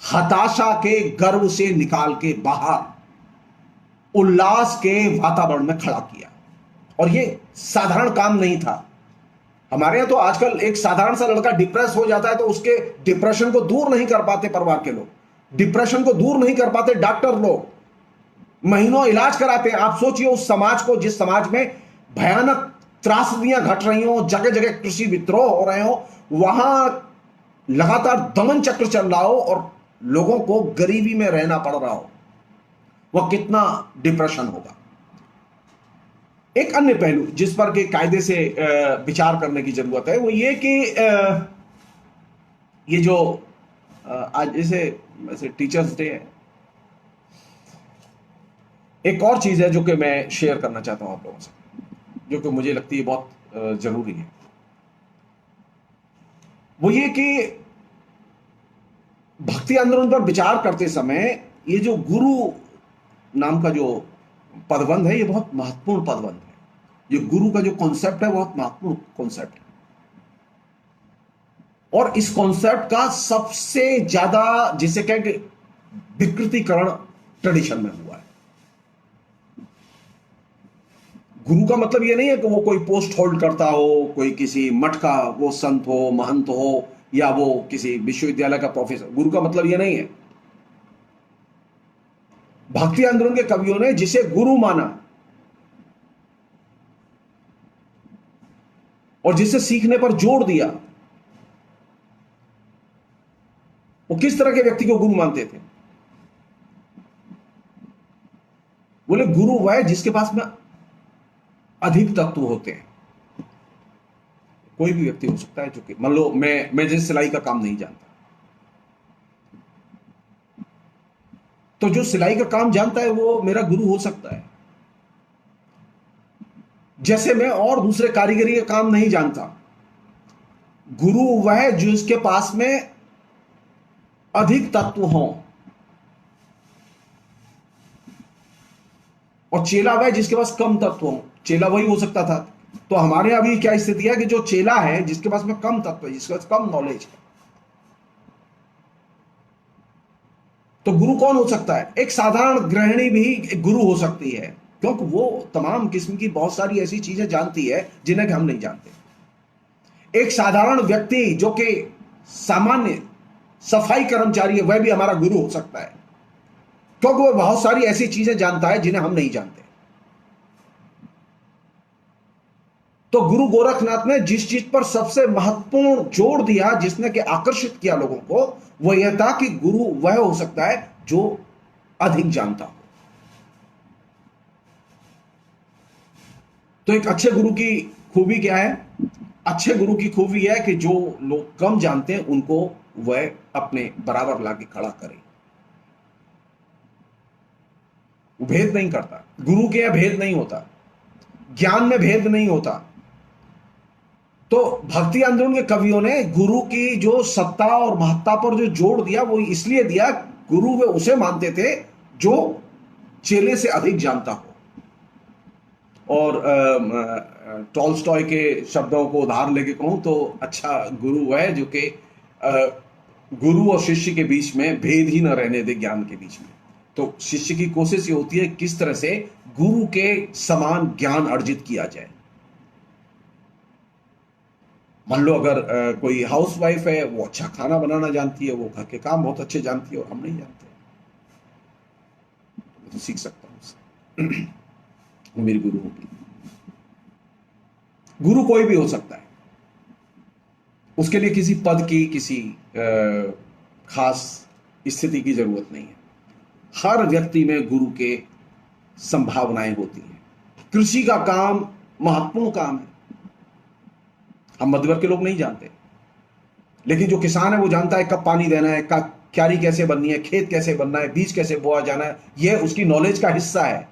हताशा के गर्व से निकाल के बाहर उल्लास के वातावरण में खड़ा किया। और ये साधारण काम नहीं था। हमारे यहां तो आजकल एक साधारण सा लड़का डिप्रेस हो जाता है तो उसके डिप्रेशन को दूर नहीं कर पाते परिवार के लोग, डिप्रेशन को दूर नहीं कर पाते डॉक्टर लोग, महीनों इलाज कराते हैं। आप सोचिए उस समाज को, जिस समाज में भयानक त्रासदियां घट रही हो, जगह जगह कृषि विद्रोह हो रहे हो, वहां लगातार दमन चक्र चल रहा हो और लोगों को गरीबी में रहना पड़ रहा हो, वह कितना डिप्रेशन होगा। एक अन्य पहलू जिस पर के कायदे से विचार करने की जरूरत है, वो ये कि ये जो आज जैसे टीचर्स डे है, एक और चीज है जो कि मैं शेयर करना चाहता हूं आप लोगों से, जो कि मुझे लगती है बहुत जरूरी है। वो ये कि भक्ति आंदोलन पर विचार करते समय ये जो गुरु नाम का जो पदबंध है, ये बहुत महत्वपूर्ण पदबंध है। ये गुरु का जो कॉन्सेप्ट है बहुत महत्वपूर्ण कॉन्सेप्ट है, और इस कॉन्सेप्ट का सबसे ज्यादा जिसे कहें कि विकृतीकरण ट्रेडिशन में हुआ है। गुरु का मतलब ये नहीं है कि वो कोई पोस्ट होल्ड करता हो, कोई किसी मठ का वो संत हो, महंत हो, या वो किसी विश्वविद्यालय का प्रोफेसर। गुरु का मतलब ये नहीं है। भक्ति आंदोलन के कवियों ने जिसे गुरु माना और जिसे सीखने पर जोर दिया, वो किस तरह के व्यक्ति को गुरु मानते थे? बोले गुरु वह है जिसके पास में अधिक तत्व होते हैं। कोई भी व्यक्ति हो सकता है, जो कि मान लो मैं जैसे सिलाई का काम नहीं जानता, तो जो सिलाई का काम जानता है वो मेरा गुरु हो सकता है। जैसे मैं और दूसरे कारीगरी का काम नहीं जानता, गुरु वह है जो इसके पास में अधिक तत्व हों, और चेला वह जिसके पास कम तत्व हों। चेला वही हो सकता था। तो हमारे यहां भी क्या स्थिति है कि जो चेला है जिसके पास में कम तत्व है, जिसके पास कम नॉलेज है, तो गुरु कौन हो सकता है? एक साधारण गृहिणी भी एक गुरु हो सकती है, क्योंकि वो तमाम किस्म की बहुत सारी ऐसी चीजें जानती है जिन्हें हम नहीं जानते। एक साधारण व्यक्ति जो कि सामान्य सफाई कर्मचारी है, वह भी हमारा गुरु हो सकता है, क्योंकि वह बहुत सारी ऐसी चीजें जानता है जिन्हें हम नहीं जानते। तो गुरु गोरखनाथ ने जिस चीज पर सबसे महत्वपूर्ण जोर दिया, जिसने कि आकर्षित किया लोगों को, वह यह था कि गुरु वह हो सकता है जो अधिक जानता हो। तो एक अच्छे गुरु की खूबी क्या है? अच्छे गुरु की खूबी है कि जो लोग कम जानते हैं उनको वह अपने बराबर लाके खड़ा करे। वो भेद नहीं करता, गुरु के यहाँ भेद नहीं होता, ज्ञान में भेद नहीं होता। तो भक्ति आंदोलन के कवियों ने गुरु की जो सत्ता और महत्ता पर जो जोर दिया वो इसलिए दिया, गुरु वे उसे मानते थे जो चेले से अधिक जानता हो। और टॉल्स्टॉय के शब्दों को उधार लेके कहूं तो अच्छा गुरु वह है जो कि गुरु और शिष्य के बीच में भेद ही न रहने दे, ज्ञान के बीच में। तो शिष्य की कोशिश ये होती है किस तरह से गुरु के समान ज्ञान अर्जित किया जाए। मान लो अगर कोई हाउसवाइफ है, वो अच्छा खाना बनाना जानती है, वो घर के काम बहुत अच्छे जानती है और हम नहीं जानते, मैं तो सीख सकता हूं उससे। वो मेरी गुरु होगी। गुरु कोई भी हो सकता है, उसके लिए किसी पद की, किसी खास स्थिति की जरूरत नहीं है। हर व्यक्ति में गुरु के संभावनाएं होती हैं। कृषि का काम महत्वपूर्ण काम है, हम मध्यवर्ग के लोग नहीं जानते, लेकिन जो किसान है वो जानता है कब पानी देना है, कब क्यारी कैसे बननी है, खेत कैसे बनना है, बीज कैसे बोया जाना है, यह उसकी नॉलेज का हिस्सा है।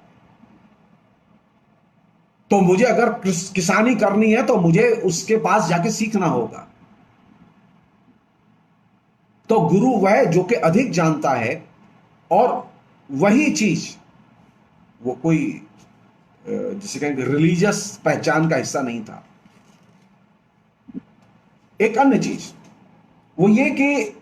तो मुझे अगर किसानी करनी है तो मुझे उसके पास जाके सीखना होगा। तो गुरु वह जो कि अधिक जानता है, और वही चीज वो कोई जिसे कहेंगे रिलीजियस पहचान का हिस्सा नहीं था। एक अन्य चीज वो ये कि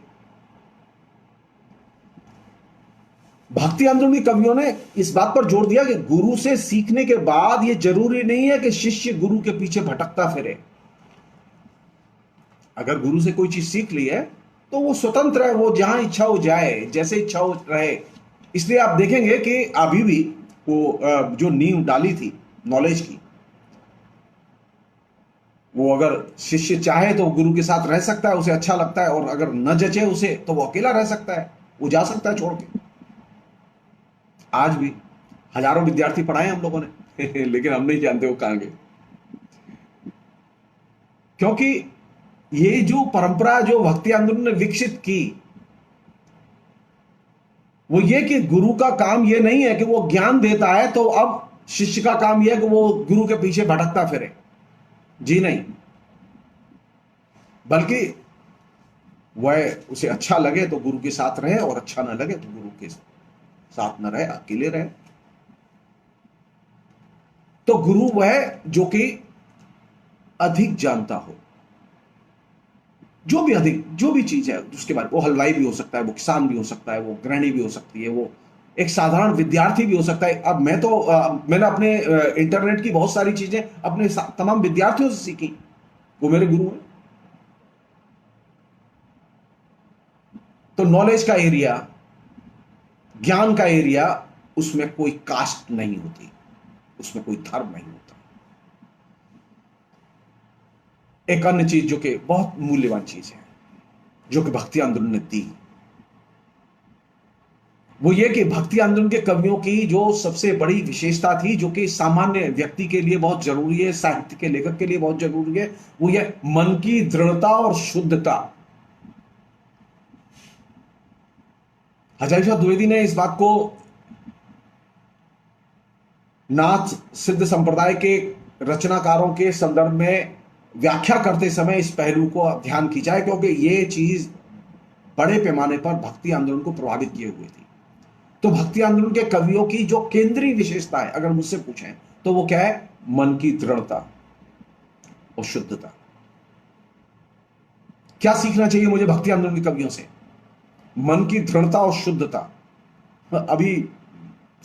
भक्ति आंदोलन के कवियों ने इस बात पर जोर दिया कि गुरु से सीखने के बाद यह जरूरी नहीं है कि शिष्य गुरु के पीछे भटकता फिरे। अगर गुरु से कोई चीज सीख ली है तो वो स्वतंत्र है, वो जहां इच्छा हो जाए, जैसे इच्छा हो रहे। इसलिए आप देखेंगे कि अभी भी वो जो नींव डाली थी नॉलेज की, वो अगर शिष्य चाहे तो गुरु के साथ रह सकता है, उसे अच्छा लगता है, और अगर न जचे उसे तो वो अकेला रह सकता है, वो जा सकता है छोड़ के। आज भी हजारों विद्यार्थी पढ़ाए हम लोगों ने लेकिन हम नहीं जानते वो कहां गए, क्योंकि ये जो परंपरा जो भक्ति आंदोलन ने विकसित की, वो ये कि गुरु का काम ये नहीं है कि वो ज्ञान देता है तो अब शिष्य का काम यह है कि वो गुरु के पीछे भटकता फिरे। जी नहीं, बल्कि वह उसे अच्छा लगे तो गुरु के साथ रहे, और अच्छा ना लगे तो गुरु के साथ न रहे, अकेले रहे। तो गुरु वह जो कि अधिक जानता हो, जो भी चीज है उसके बारे में। वो हलवाई भी हो सकता है, वो किसान भी हो सकता है, वो गृहिणी भी हो सकती है, वो एक साधारण विद्यार्थी भी हो सकता है। अब मैंने अपने इंटरनेट की बहुत सारी चीजें अपने तमाम विद्यार्थियों से सीखी, वो मेरे गुरु हैं। तो नॉलेज का एरिया, ज्ञान का एरिया, उसमें कोई कास्ट नहीं होती, उसमें कोई धर्म नहीं होता। एक अन्य चीज जो कि बहुत मूल्यवान चीज है, जो कि भक्ति आंदोलन ने दी, वो ये कि भक्ति आंदोलन के कवियों की जो सबसे बड़ी विशेषता थी, जो कि सामान्य व्यक्ति के लिए बहुत जरूरी है, साहित्य के लेखक के लिए बहुत जरूरी है, वो ये मन की दृढ़ता और शुद्धता। हजारी शाह द्विवेदी ने इस बात को नाथ सिद्ध संप्रदाय के रचनाकारों के संदर्भ में व्याख्या करते समय इस पहलू को ध्यान खींचा है, क्योंकि ये चीज बड़े पैमाने पर भक्ति आंदोलन को प्रभावित किए हुए थी। तो भक्ति आंदोलन के कवियों की जो केंद्रीय विशेषता है, अगर मुझसे पूछें तो वो क्या है? मन की दृढ़ता और शुद्धता। क्या सीखना चाहिए मुझे भक्ति आंदोलन के कवियों से? मन की दृढ़ता और शुद्धता। अभी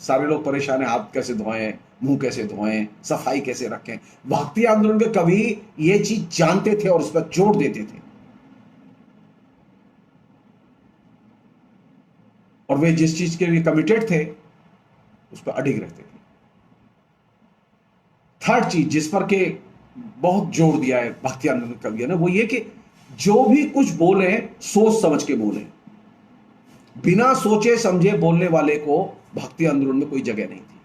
सारे लोग परेशान है, हाथ कैसे धोएं, मुंह कैसे धोएं, सफाई कैसे रखें। भक्ति आंदोलन के कवि ये चीज जानते थे और उस पर जोर देते थे, और वे जिस चीज के लिए कमिटेड थे उस पर अडिग रहते थे। थर्ड चीज जिस पर के बहुत जोर दिया है भक्ति आंदोलन के कवियों ने, वो ये कि जो भी कुछ बोले सोच समझ के बोले। बिना सोचे समझे बोलने वाले को भक्ति आंदोलन में कोई जगह नहीं थी।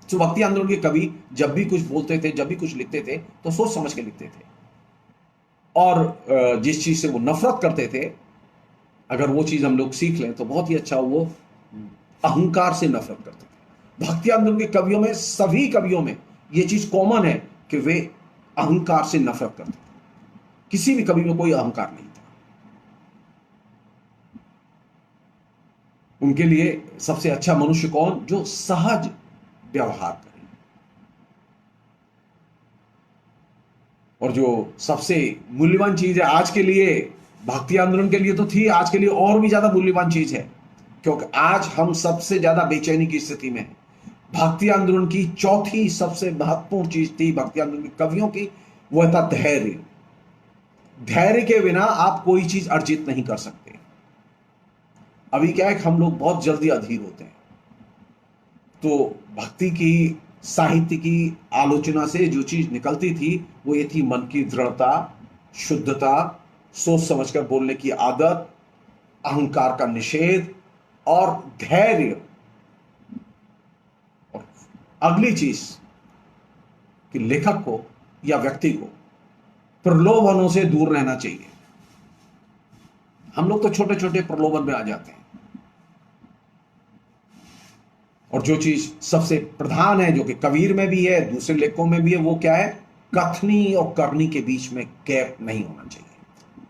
तो भक्ति आंदोलन के कवि जब भी कुछ बोलते थे, जब भी कुछ लिखते थे, तो सोच समझ के लिखते थे। और जिस चीज से वो नफरत करते थे, अगर वो चीज हम लोग सीख लें तो बहुत ही अच्छा। वो अहंकार से नफरत करते थे। भक्ति आंदोलन के कवियों में, सभी कवियों में ये चीज कॉमन है कि वे अहंकार से नफरत करते थे। किसी भी कवि में कोई अहंकार नहीं था। उनके लिए सबसे अच्छा मनुष्य कौन? जो सहज व्यवहार करे। और जो सबसे मूल्यवान चीज है आज के लिए, भक्ति आंदोलन के लिए तो थी, आज के लिए और भी ज्यादा मूल्यवान चीज है, क्योंकि आज हम सबसे ज्यादा बेचैनी की स्थिति में हैं। भक्ति आंदोलन की चौथी सबसे महत्वपूर्ण चीज थी भक्ति आंदोलन के कवियों की, वह था धैर्य। धैर्य के बिना आप कोई चीज अर्जित नहीं कर सकते। अभी क्या है कि हम लोग बहुत जल्दी अधीर होते हैं। तो भक्ति की, साहित्य की आलोचना से जो चीज निकलती थी वो ये थी मन की दृढ़ता, शुद्धता, सोच समझकर बोलने की आदत, अहंकार का निषेध और धैर्य। और अगली चीज कि लेखक को या व्यक्ति को प्रलोभनों से दूर रहना चाहिए। हम लोग तो छोटे छोटे प्रलोभन में आ जाते हैं। और जो चीज सबसे प्रधान है, जो कि कबीर में भी है, दूसरे लेखकों में भी है, वो क्या है? कथनी और करनी के बीच में गैप नहीं होना चाहिए।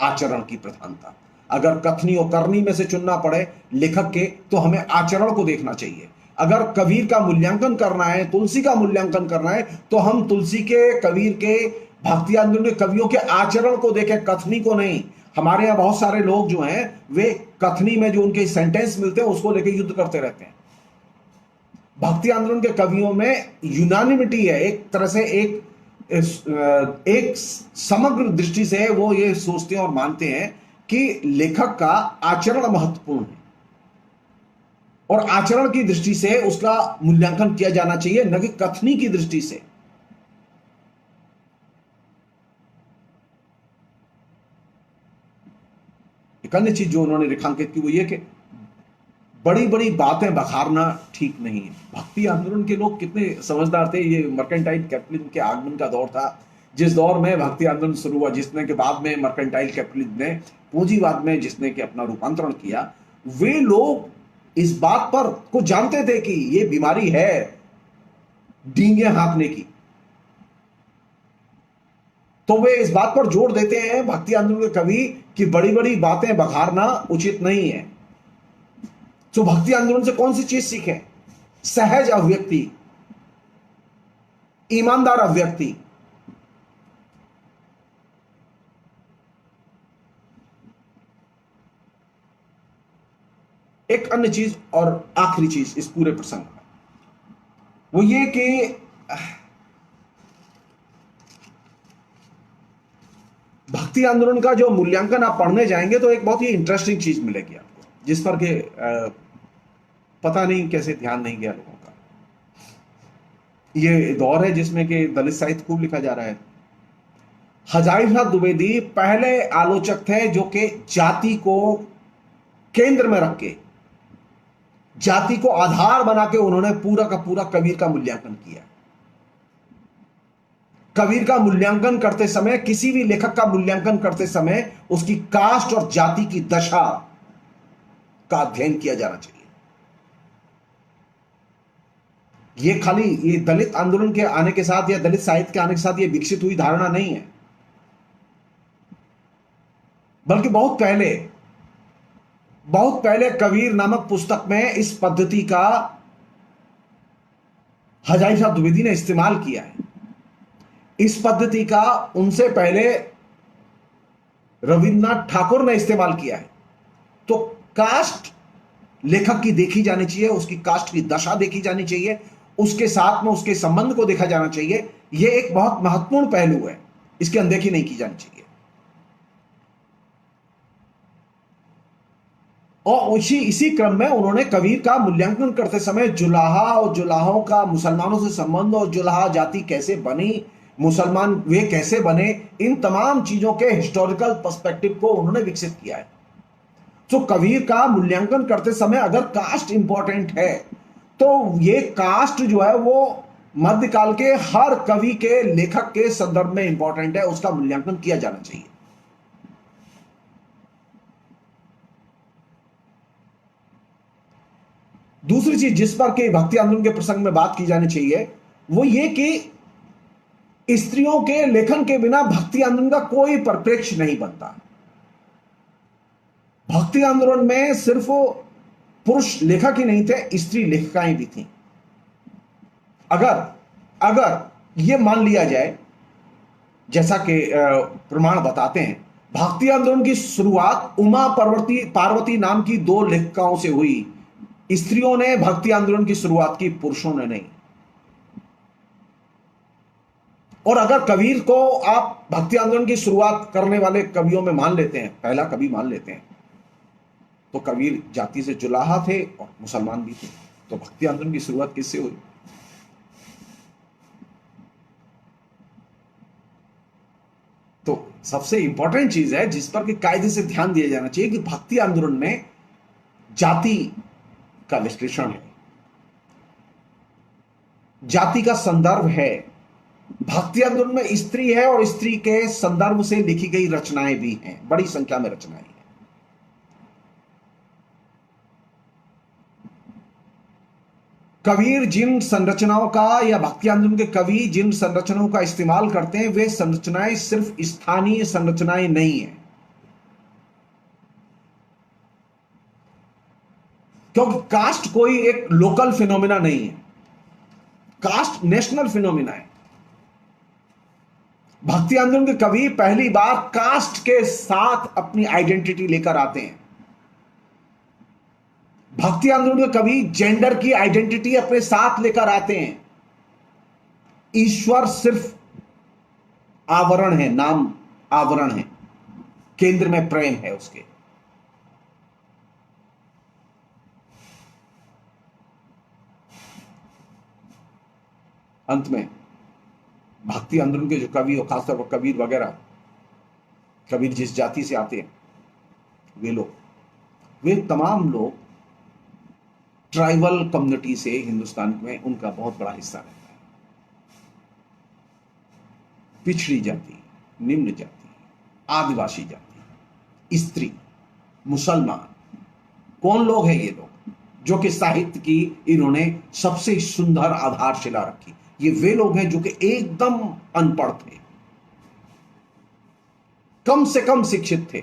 आचरण की प्रधानता। अगर कथनी और करनी में से चुनना पड़े लेखक के, तो हमें आचरण को देखना चाहिए। अगर कबीर का मूल्यांकन करना है, तुलसी का मूल्यांकन करना है, तो हम तुलसी के, कबीर के, भक्ति आंदोलन के कवियों के आचरण को देखें, कथनी को नहीं। हमारे यहां बहुत सारे लोग जो हैं वे कथनी में जो उनके सेंटेंस मिलते हैं उसको लेकर युद्ध करते रहते हैं। भक्ति आंदोलन के कवियों में यूनानिमिटी है, एक तरह से एक समग्र दृष्टि से वो ये सोचते हैं और मानते हैं कि लेखक का आचरण महत्वपूर्ण है और आचरण की दृष्टि से उसका मूल्यांकन किया जाना चाहिए, न कि कथनी की दृष्टि से। एक अन्य चीज जो उन्होंने रेखांकित की वो ये कि बड़ी बड़ी बातें बखारना ठीक नहीं है। भक्ति आंदोलन के लोग कितने समझदार थे। ये मर्केंटाइल कैपिटलिज्म के आगमन का दौर था, जिस दौर में भक्ति आंदोलन शुरू हुआ, जिसने के बाद में मर्केंटाइल कैपिटलिज्म ने, पूंजीवाद में जिसने के अपना रूपांतरण किया, वे लोग इस बात पर को जानते थे कि ये बीमारी है डींगे हाँकने की। तो वे इस बात पर जोर देते हैं भक्ति आंदोलन के कवि कि बड़ी बड़ी बातें बखारना उचित नहीं है। तो भक्ति आंदोलन से कौन सी चीज सीखें? सहज अभिव्यक्ति, ईमानदार अभिव्यक्ति। एक अन्य चीज और आखिरी चीज इस पूरे प्रसंग में, वो ये कि भक्ति आंदोलन का जो मूल्यांकन आप पढ़ने जाएंगे तो एक बहुत ही इंटरेस्टिंग चीज मिलेगी आपको, जिस पर के पता नहीं कैसे ध्यान नहीं गया लोगों का। ये दौर है जिसमें कि दलित साहित्य खूब लिखा जा रहा है। हजारी प्रसाद द्विवेदी पहले आलोचक थे जो कि जाति को केंद्र में रख के, जाति को आधार बना के उन्होंने पूरा का पूरा कबीर का मूल्यांकन किया। कबीर का मूल्यांकन करते समय, किसी भी लेखक का मूल्यांकन करते समय उसकी कास्ट और जाति की दशा का अध्ययन किया जाना चाहिए। ये खाली ये दलित आंदोलन के आने के साथ या दलित साहित्य के आने के साथ ये विकसित हुई धारणा नहीं है, बल्कि बहुत पहले कबीर नामक पुस्तक में इस पद्धति का हजारी साहब द्विवेदी ने इस्तेमाल किया है। इस पद्धति का उनसे पहले रविन्द्रनाथ ठाकुर ने इस्तेमाल किया है। तो कास्ट लेखक की देखी जानी चाहिए, उसकी कास्ट की दशा देखी जानी चाहिए, उसके साथ में उसके संबंध को देखा जाना चाहिए। यह एक बहुत महत्वपूर्ण पहलू है, इसकी अनदेखी नहीं की जानी चाहिए। और इसी क्रम में उन्होंने कबीर का मूल्यांकन करते समय जुलाहा और जुलाहों का मुसलमानों से संबंध और जुलाहा जाति कैसे बनी, मुसलमान वे कैसे बने, इन तमाम चीजों के हिस्टोरिकल पर्सपेक्टिव को उन्होंने विकसित किया है। तो कबीर का मूल्यांकन करते समय अगर कास्ट इंपॉर्टेंट है तो ये कास्ट जो है वो मध्यकाल के हर कवि के, लेखक के संदर्भ में इंपॉर्टेंट है, उसका मूल्यांकन किया जाना चाहिए। दूसरी चीज जिस पर कि भक्ति आंदोलन के प्रसंग में बात की जानी चाहिए वो ये कि स्त्रियों के लेखन के बिना भक्ति आंदोलन का कोई परिप्रेक्ष्य नहीं बनता। भक्ति आंदोलन में सिर्फ पुरुष लेखक ही नहीं थे, स्त्री लेखिकाएं भी थीं। अगर अगर ये मान लिया जाए, जैसा कि प्रमाण बताते हैं, भक्ति आंदोलन की शुरुआत उमा पार्वती नाम की दो लेखिकाओं से हुई। स्त्रियों ने भक्ति आंदोलन की शुरुआत की, पुरुषों ने नहीं। और अगर कबीर को आप भक्ति आंदोलन की शुरुआत करने वाले कवियों में मान लेते हैं, पहला कवि मान लेते हैं, तो कबीर जाति से जुलाहा थे और मुसलमान भी थे। तो भक्ति आंदोलन की शुरुआत किससे हुई? तो सबसे इंपॉर्टेंट चीज है जिस पर कि कायदे से ध्यान दिया जाना चाहिए कि भक्ति आंदोलन में जाति का विश्लेषण है, जाति का संदर्भ है। भक्ति आंदोलन में स्त्री है और स्त्री के संदर्भ से लिखी गई रचनाएं भी हैं, बड़ी संख्या में रचनाएं हैं। कबीर जिन संरचनाओं का या भक्ति आंदोलन के कवि जिन संरचनाओं का इस्तेमाल करते हैं वे संरचनाएं सिर्फ स्थानीय संरचनाएं नहीं है, क्योंकि कास्ट कोई एक लोकल फिनोमिना नहीं है, कास्ट नेशनल फिनोमिना है। भक्ति आंदोलन के कवि पहली बार कास्ट के साथ अपनी आइडेंटिटी लेकर आते हैं। भक्ति आंदोलन के कवि जेंडर की आइडेंटिटी अपने साथ लेकर आते हैं। ईश्वर सिर्फ आवरण है, नाम आवरण है, केंद्र में प्रेम है उसके। अंत में भक्ति आंदोलन के जो कवि और खासतौर पर कबीर वगैरह, कबीर जिस जाति से आते हैं वे तमाम लोग ट्राइबल कम्युनिटी से हिंदुस्तान में उनका बहुत बड़ा हिस्सा रहता है। पिछड़ी जाति, निम्न जाति, आदिवासी जाति, स्त्री, मुसलमान, कौन लोग हैं ये लोग जो कि साहित्य की इन्होंने सबसे सुंदर आधारशिला रखी? ये वे लोग हैं जो कि एकदम अनपढ़ थे, कम से कम शिक्षित थे।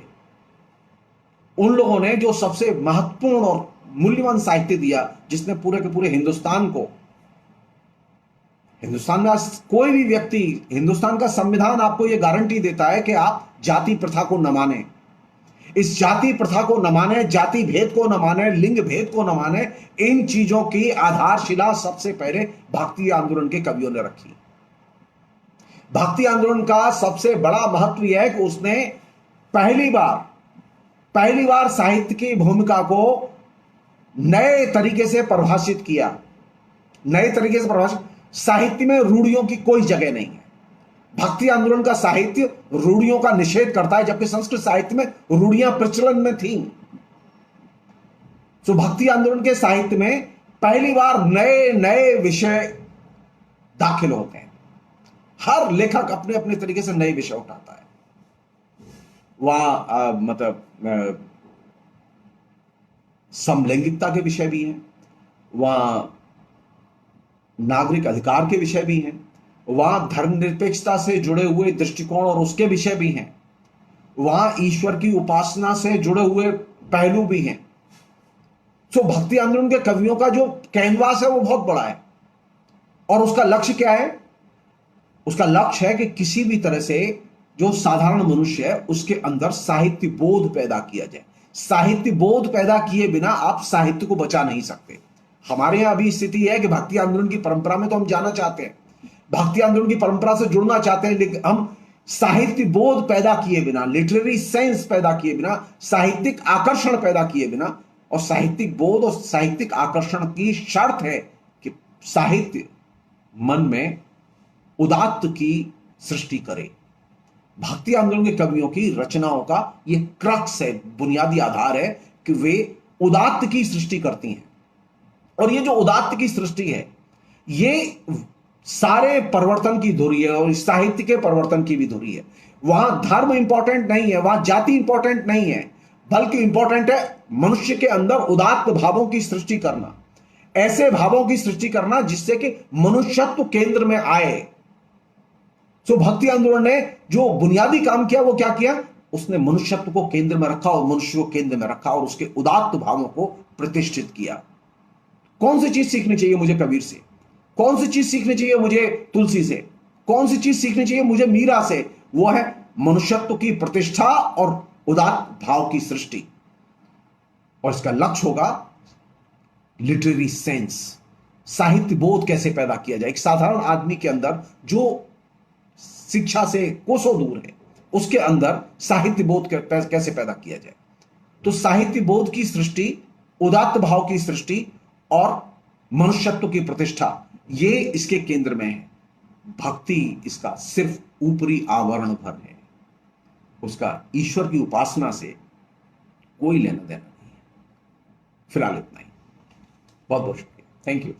उन लोगों ने जो सबसे महत्वपूर्ण और मूल्यवान साहित्य दिया, जिसने पूरे के पूरे हिंदुस्तान को, हिंदुस्तान में आज कोई भी व्यक्ति, हिंदुस्तान का संविधान आपको यह गारंटी देता है कि आप जाति प्रथा को न माने, इस जाति प्रथा को न माने, जाति भेद को न माने, लिंग भेद को न माने। इन चीजों की आधारशिला सबसे पहले भक्ति आंदोलन के कवियों ने रखी। भक्ति आंदोलन का सबसे बड़ा महत्व यह है कि उसने पहली बार साहित्य की भूमिका को नए तरीके से परिभाषित किया। नए तरीके से परिभाषित, साहित्य में रूढ़ियों की कोई जगह नहीं है। भक्ति आंदोलन का साहित्य रूढ़ियों का निषेध करता है, जबकि संस्कृत साहित्य में रूढ़ियां प्रचलन में थीं। तो भक्ति आंदोलन के साहित्य में पहली बार नए नए विषय दाखिल होते हैं। हर लेखक अपने अपने तरीके से नए विषय उठाता है। वहां समलैंगिकता के विषय भी हैं, वहां नागरिक अधिकार के विषय भी हैं, वहां धर्मनिरपेक्षता से जुड़े हुए दृष्टिकोण और उसके विषय भी हैं, वहां ईश्वर की उपासना से जुड़े हुए पहलू भी हैं। तो भक्ति आंदोलन के कवियों का जो कैनवास है वो बहुत बड़ा है। और उसका लक्ष्य क्या है? उसका लक्ष्य है कि किसी भी तरह से जो साधारण मनुष्य है उसके अंदर साहित्य बोध पैदा किया जाए। साहित्य बोध पैदा किए बिना आप साहित्य को बचा नहीं सकते। हमारे यहां अभी स्थिति है कि भक्ति आंदोलन की परंपरा में तो हम जाना चाहते हैं, भक्ति आंदोलन की परंपरा से जुड़ना चाहते हैं, लेकिन हम साहित्य बोध पैदा किए बिना, लिटरेरी सेंस पैदा किए बिना, साहित्यिक आकर्षण पैदा किए बिना, और साहित्यिक बोध और साहित्यिक आकर्षण की शर्त है कि साहित्य मन में उदात्त की सृष्टि करे। भक्ति आंदोलन के कवियों की रचनाओं का यह क्रक्स है, बुनियादी आधार है कि वे उदात्त की सृष्टि करती हैं। और ये जो उदात्त की सृष्टि है ये सारे परिवर्तन की धुरी है और साहित्य के परिवर्तन की भी धुरी है। वहां धर्म इंपॉर्टेंट नहीं है, वहां जाति इंपॉर्टेंट नहीं है, बल्कि इंपॉर्टेंट है मनुष्य के अंदर उदात्त भावों की सृष्टि करना। ऐसे भावों की सृष्टि करना जिससे कि मनुष्यत्व केंद्र में आए। सो भक्ति आंदोलन ने जो बुनियादी काम किया वो क्या किया, उसने मनुष्यत्व को केंद्र में रखा और मनुष्य को केंद्र में रखा और उसके उदात्त भावों को प्रतिष्ठित किया। कौन सी चीज सीखनी चाहिए मुझे कबीर से, कौन सी चीज सीखनी चाहिए मुझे तुलसी से, कौन सी चीज सीखनी चाहिए मुझे मीरा से, वो है मनुष्यत्व की प्रतिष्ठा और उदात्त भाव की सृष्टि। और इसका लक्ष्य होगा लिटरेरी सेंस, साहित्य बोध कैसे पैदा किया जाए। एक साधारण आदमी के अंदर जो शिक्षा से कोसों दूर है, उसके अंदर साहित्य बोध कैसे पैदा किया जाए। तो साहित्य बोध की सृष्टि, उदात्त भाव की सृष्टि और मनुष्यत्व की प्रतिष्ठा, ये इसके केंद्र में है। भक्ति इसका सिर्फ ऊपरी आवरण भर है, उसका ईश्वर की उपासना से कोई लेना देना नहीं है। फिलहाल इतना ही। बहुत बहुत शुक्रिया। Thank you.